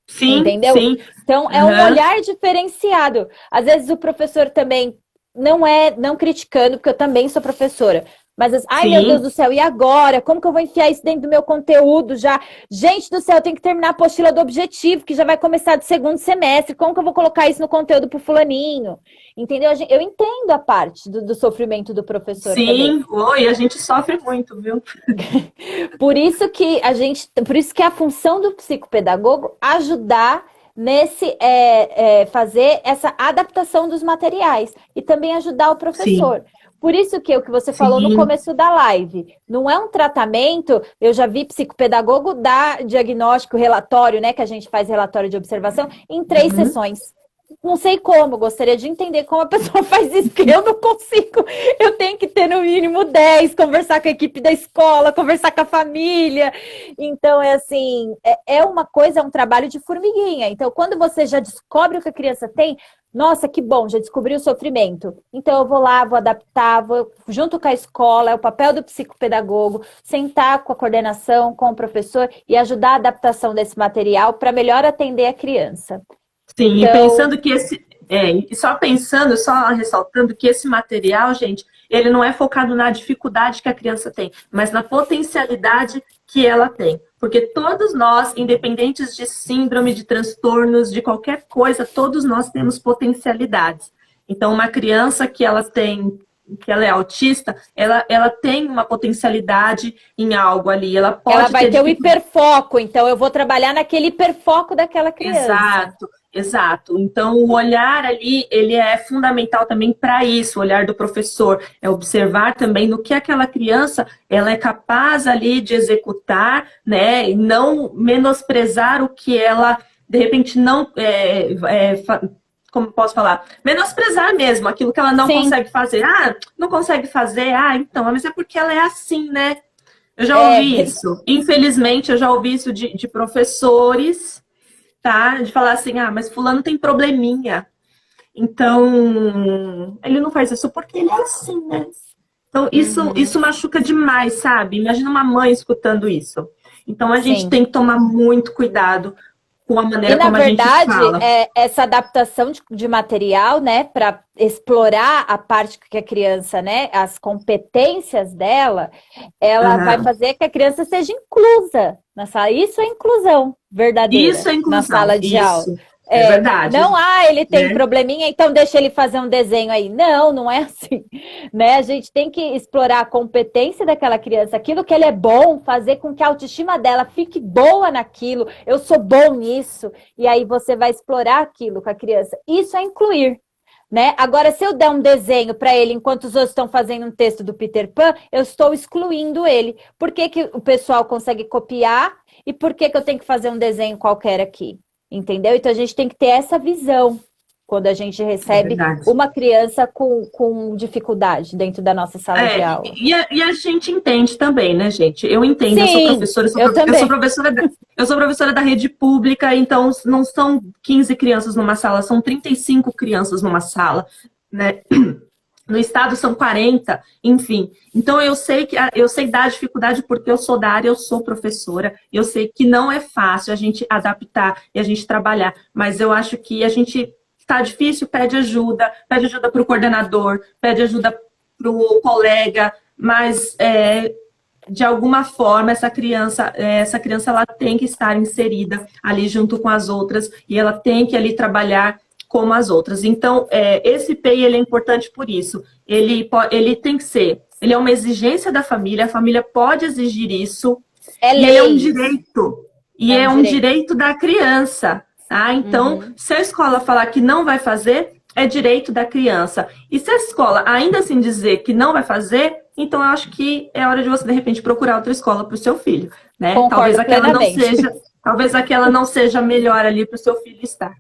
Speaker 1: Sim,
Speaker 2: Entendeu?
Speaker 1: sim.
Speaker 2: Então, é um olhar diferenciado. Às vezes o professor também não criticando, porque eu também sou professora. Mas, ai meu Deus
Speaker 1: Sim.
Speaker 2: do céu, e agora? Como que eu vou enfiar isso dentro do meu conteúdo já? Gente do céu, eu tenho que terminar a apostila do objetivo, que já vai começar do segundo semestre. Como que eu vou colocar isso no conteúdo pro fulaninho? Entendeu? Eu entendo a parte do sofrimento do professor também.
Speaker 1: Sim. Oi, a gente sofre muito, viu?
Speaker 2: Por isso que a função do psicopedagogo ajudar nesse fazer essa adaptação dos materiais e também ajudar o
Speaker 1: Sim.
Speaker 2: professor. Por isso que o que você falou no
Speaker 1: Sim.
Speaker 2: começo da live, não é um tratamento, eu já vi psicopedagogo dar diagnóstico, relatório, né, que a gente faz relatório de observação, em 3 sessões. não sei como, gostaria de entender como a pessoa faz isso, porque eu não consigo. Eu tenho que ter no mínimo 10, conversar com a equipe da escola, conversar com a família. Então, é assim, é uma coisa, é um trabalho de formiguinha. Então, quando você já descobre o que a criança tem, nossa, que bom, já descobri o sofrimento. Então, eu vou lá, vou adaptar, vou junto com a escola, é o papel do psicopedagogo, sentar com a coordenação, com o professor e ajudar a adaptação desse material para melhor atender a criança.
Speaker 1: Sim, e
Speaker 2: Então,
Speaker 1: pensando que e só pensando, só ressaltando que esse material, gente, ele não é focado na dificuldade que a criança tem, mas na potencialidade que ela tem. Porque todos nós, independentes de síndrome, de transtornos, de qualquer coisa, todos nós temos potencialidades. Então, uma criança que ela é autista, ela tem uma potencialidade em algo ali, ela
Speaker 2: ela
Speaker 1: pode
Speaker 2: vai
Speaker 1: ter
Speaker 2: ter o
Speaker 1: dificuldade.
Speaker 2: hiperfoco, então eu vou trabalhar naquele hiperfoco daquela criança.
Speaker 1: Exato, exato. Então, o olhar ali, ele é fundamental também para isso, o olhar do professor, é observar também no que aquela criança, ela é capaz ali de executar, né, e não menosprezar o que ela, de repente, não, como posso falar? Menosprezar mesmo, aquilo que ela não
Speaker 2: Sim,
Speaker 1: consegue fazer. Ah, não consegue fazer? Ah, então, mas é porque ela é assim, né? Eu já
Speaker 2: é,
Speaker 1: ouvi isso. Infelizmente, eu já ouvi isso de professores, tá? De falar assim, ah, mas fulano tem probleminha. Então, ele não faz isso porque ele é assim, né? Então, isso
Speaker 2: uhum,
Speaker 1: machuca demais, sabe? Imagina uma mãe escutando isso. Então, a gente
Speaker 2: sim.
Speaker 1: tem que tomar muito cuidado com a
Speaker 2: E,
Speaker 1: maneira
Speaker 2: na
Speaker 1: como a gente
Speaker 2: verdade,
Speaker 1: fala.
Speaker 2: essa adaptação de material, né, para explorar a parte que a criança, né, as competências dela, ela vai
Speaker 1: Aham.
Speaker 2: fazer que a criança seja inclusa na sala. Isso é inclusão
Speaker 1: Isso
Speaker 2: verdadeira
Speaker 1: é
Speaker 2: na
Speaker 1: inclusão,
Speaker 2: sala de aula.
Speaker 1: isso. É
Speaker 2: É,
Speaker 1: verdade,
Speaker 2: não, ele tem
Speaker 1: né?
Speaker 2: probleminha, então deixa ele fazer um desenho aí. Não, não é assim, né? A gente tem que explorar a competência daquela criança, aquilo que ele é bom, fazer com que a autoestima dela fique boa naquilo. Eu sou bom nisso, e aí você vai explorar aquilo com a criança. Isso é incluir. Né? Agora, se eu der um desenho para ele enquanto os outros estão fazendo um texto do Peter Pan, eu estou excluindo ele. Por que, que o pessoal consegue copiar e por que, que eu tenho que fazer um desenho qualquer aqui? Entendeu? Então a gente tem que ter essa visão quando a gente
Speaker 1: É
Speaker 2: recebe
Speaker 1: verdade.
Speaker 2: uma criança com dificuldade dentro da nossa sala de aula.
Speaker 1: E a gente entende também, né, gente? Eu entendo, eu sou
Speaker 2: Sim,
Speaker 1: professora,
Speaker 2: eu
Speaker 1: eu sou
Speaker 2: também.
Speaker 1: professora eu sou professora da rede pública, então não são 15 crianças numa sala, são 35 crianças numa sala, né? No estado são 40, enfim. Então eu sei da dificuldade porque eu sou da área, eu sou professora, eu sei que não é fácil a gente adaptar e a gente trabalhar, mas eu acho que a gente está difícil, pede ajuda para o coordenador, pede ajuda para o colega, mas de alguma forma essa criança ela tem que estar inserida ali junto com as outras e ela tem que ali trabalhar como as outras. Então, esse PEI ele é importante por isso. Ele tem que ser, ele é uma exigência da família, a família pode exigir isso,
Speaker 2: É
Speaker 1: e ele é um
Speaker 2: lei isso.
Speaker 1: direito, e
Speaker 2: É um
Speaker 1: é um
Speaker 2: direito.
Speaker 1: direito da criança. Tá? Então,
Speaker 2: Uhum.
Speaker 1: se a escola falar que não vai fazer, é direito da criança. E se a escola ainda assim dizer que não vai fazer, então eu acho que é hora de você, de repente, procurar outra escola para o seu filho. Né?
Speaker 2: Concordo plenamente.
Speaker 1: Talvez aquela não seja melhor ali para o seu filho estar.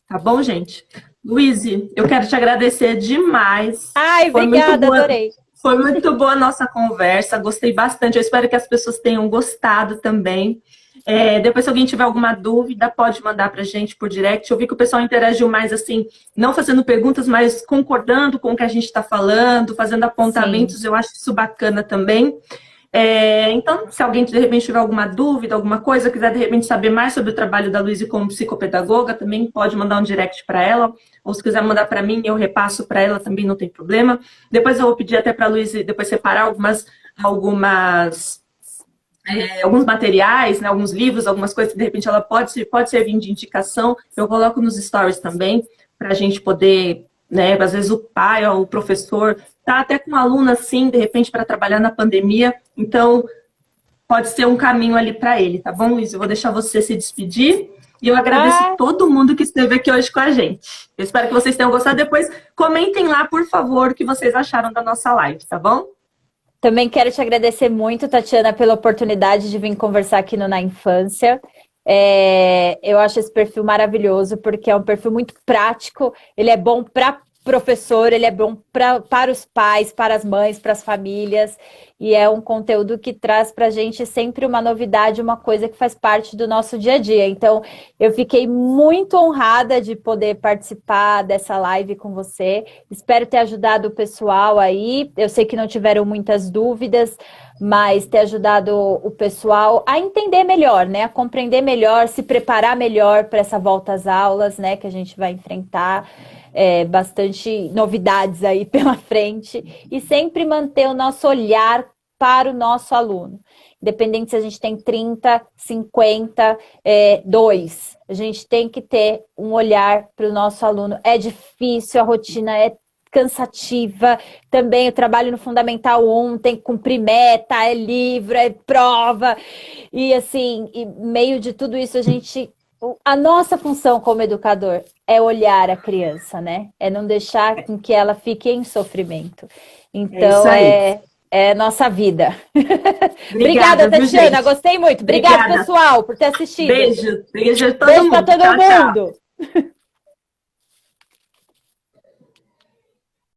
Speaker 1: Tá bom, gente? Luiz, eu quero te agradecer demais.
Speaker 2: Ai,
Speaker 1: Foi muito
Speaker 2: obrigada,
Speaker 1: boa,
Speaker 2: adorei.
Speaker 1: foi muito boa a nossa conversa. Gostei bastante. Eu espero que as pessoas tenham gostado também. Depois, se alguém tiver alguma dúvida, pode mandar para a gente por direct. Eu vi que o pessoal interagiu mais assim, não fazendo perguntas, mas concordando com o que a gente está falando, fazendo
Speaker 2: Sim.
Speaker 1: apontamentos. Eu acho isso bacana também. Então, se alguém de repente tiver alguma dúvida, alguma coisa, quiser de repente saber mais sobre o trabalho da Luísa como psicopedagoga, também pode mandar um direct para ela, ou se quiser mandar para mim, eu repasso para ela também, não tem problema. Depois eu vou pedir até para a Luísa depois separar alguns materiais, né, alguns livros, algumas coisas que de repente ela pode servir de indicação. Eu coloco nos stories também, para a gente poder, né, às vezes o pai ou o professor tá até com um aluno assim, de repente, para trabalhar na pandemia. Então, pode ser um caminho ali para ele, tá bom, Luiz? Eu vou deixar você se despedir. E eu agradeço
Speaker 2: Ah,
Speaker 1: todo mundo que esteve aqui hoje com a gente. Eu espero que vocês tenham gostado. Depois, comentem lá, por favor, o que vocês acharam da nossa live, tá bom?
Speaker 2: também quero te agradecer muito, Tatiana, pela oportunidade de vir conversar aqui no Na Infância. Eu acho esse perfil maravilhoso, porque é um perfil muito prático, ele é bom para professor, ele é bom para os pais, para as mães, para as famílias, e é um conteúdo que traz para a gente sempre uma novidade, uma coisa que faz parte do nosso dia a dia. Então, eu fiquei muito honrada de poder participar dessa live com você. Espero ter ajudado o pessoal aí. Eu sei que não tiveram muitas dúvidas, mas ter ajudado o pessoal a entender melhor, né? A compreender melhor, se preparar melhor para essa volta às aulas, né? Que a gente vai enfrentar. Bastante novidades aí pela frente, e sempre manter o nosso olhar para o nosso aluno. Independente se a gente tem 30, 50, 2, a gente tem que ter um olhar para o nosso aluno. É difícil, a rotina é cansativa, também o trabalho no Fundamental 1, tem que cumprir meta, é livro, é prova, e assim, e meio de tudo isso a nossa função como educador é olhar a criança, né? É não deixar com que ela fique em sofrimento.
Speaker 1: É isso
Speaker 2: Então,
Speaker 1: aí.
Speaker 2: é nossa vida. Obrigada,
Speaker 1: Obrigada, viu,
Speaker 2: Tatiana.
Speaker 1: gente?
Speaker 2: Gostei muito. Obrigada,
Speaker 1: Obrigada.
Speaker 2: pessoal, por ter assistido.
Speaker 1: Beijo. Beijo a todo
Speaker 2: Beijo para
Speaker 1: mundo.
Speaker 2: todo
Speaker 1: Tchau, tchau.
Speaker 2: mundo.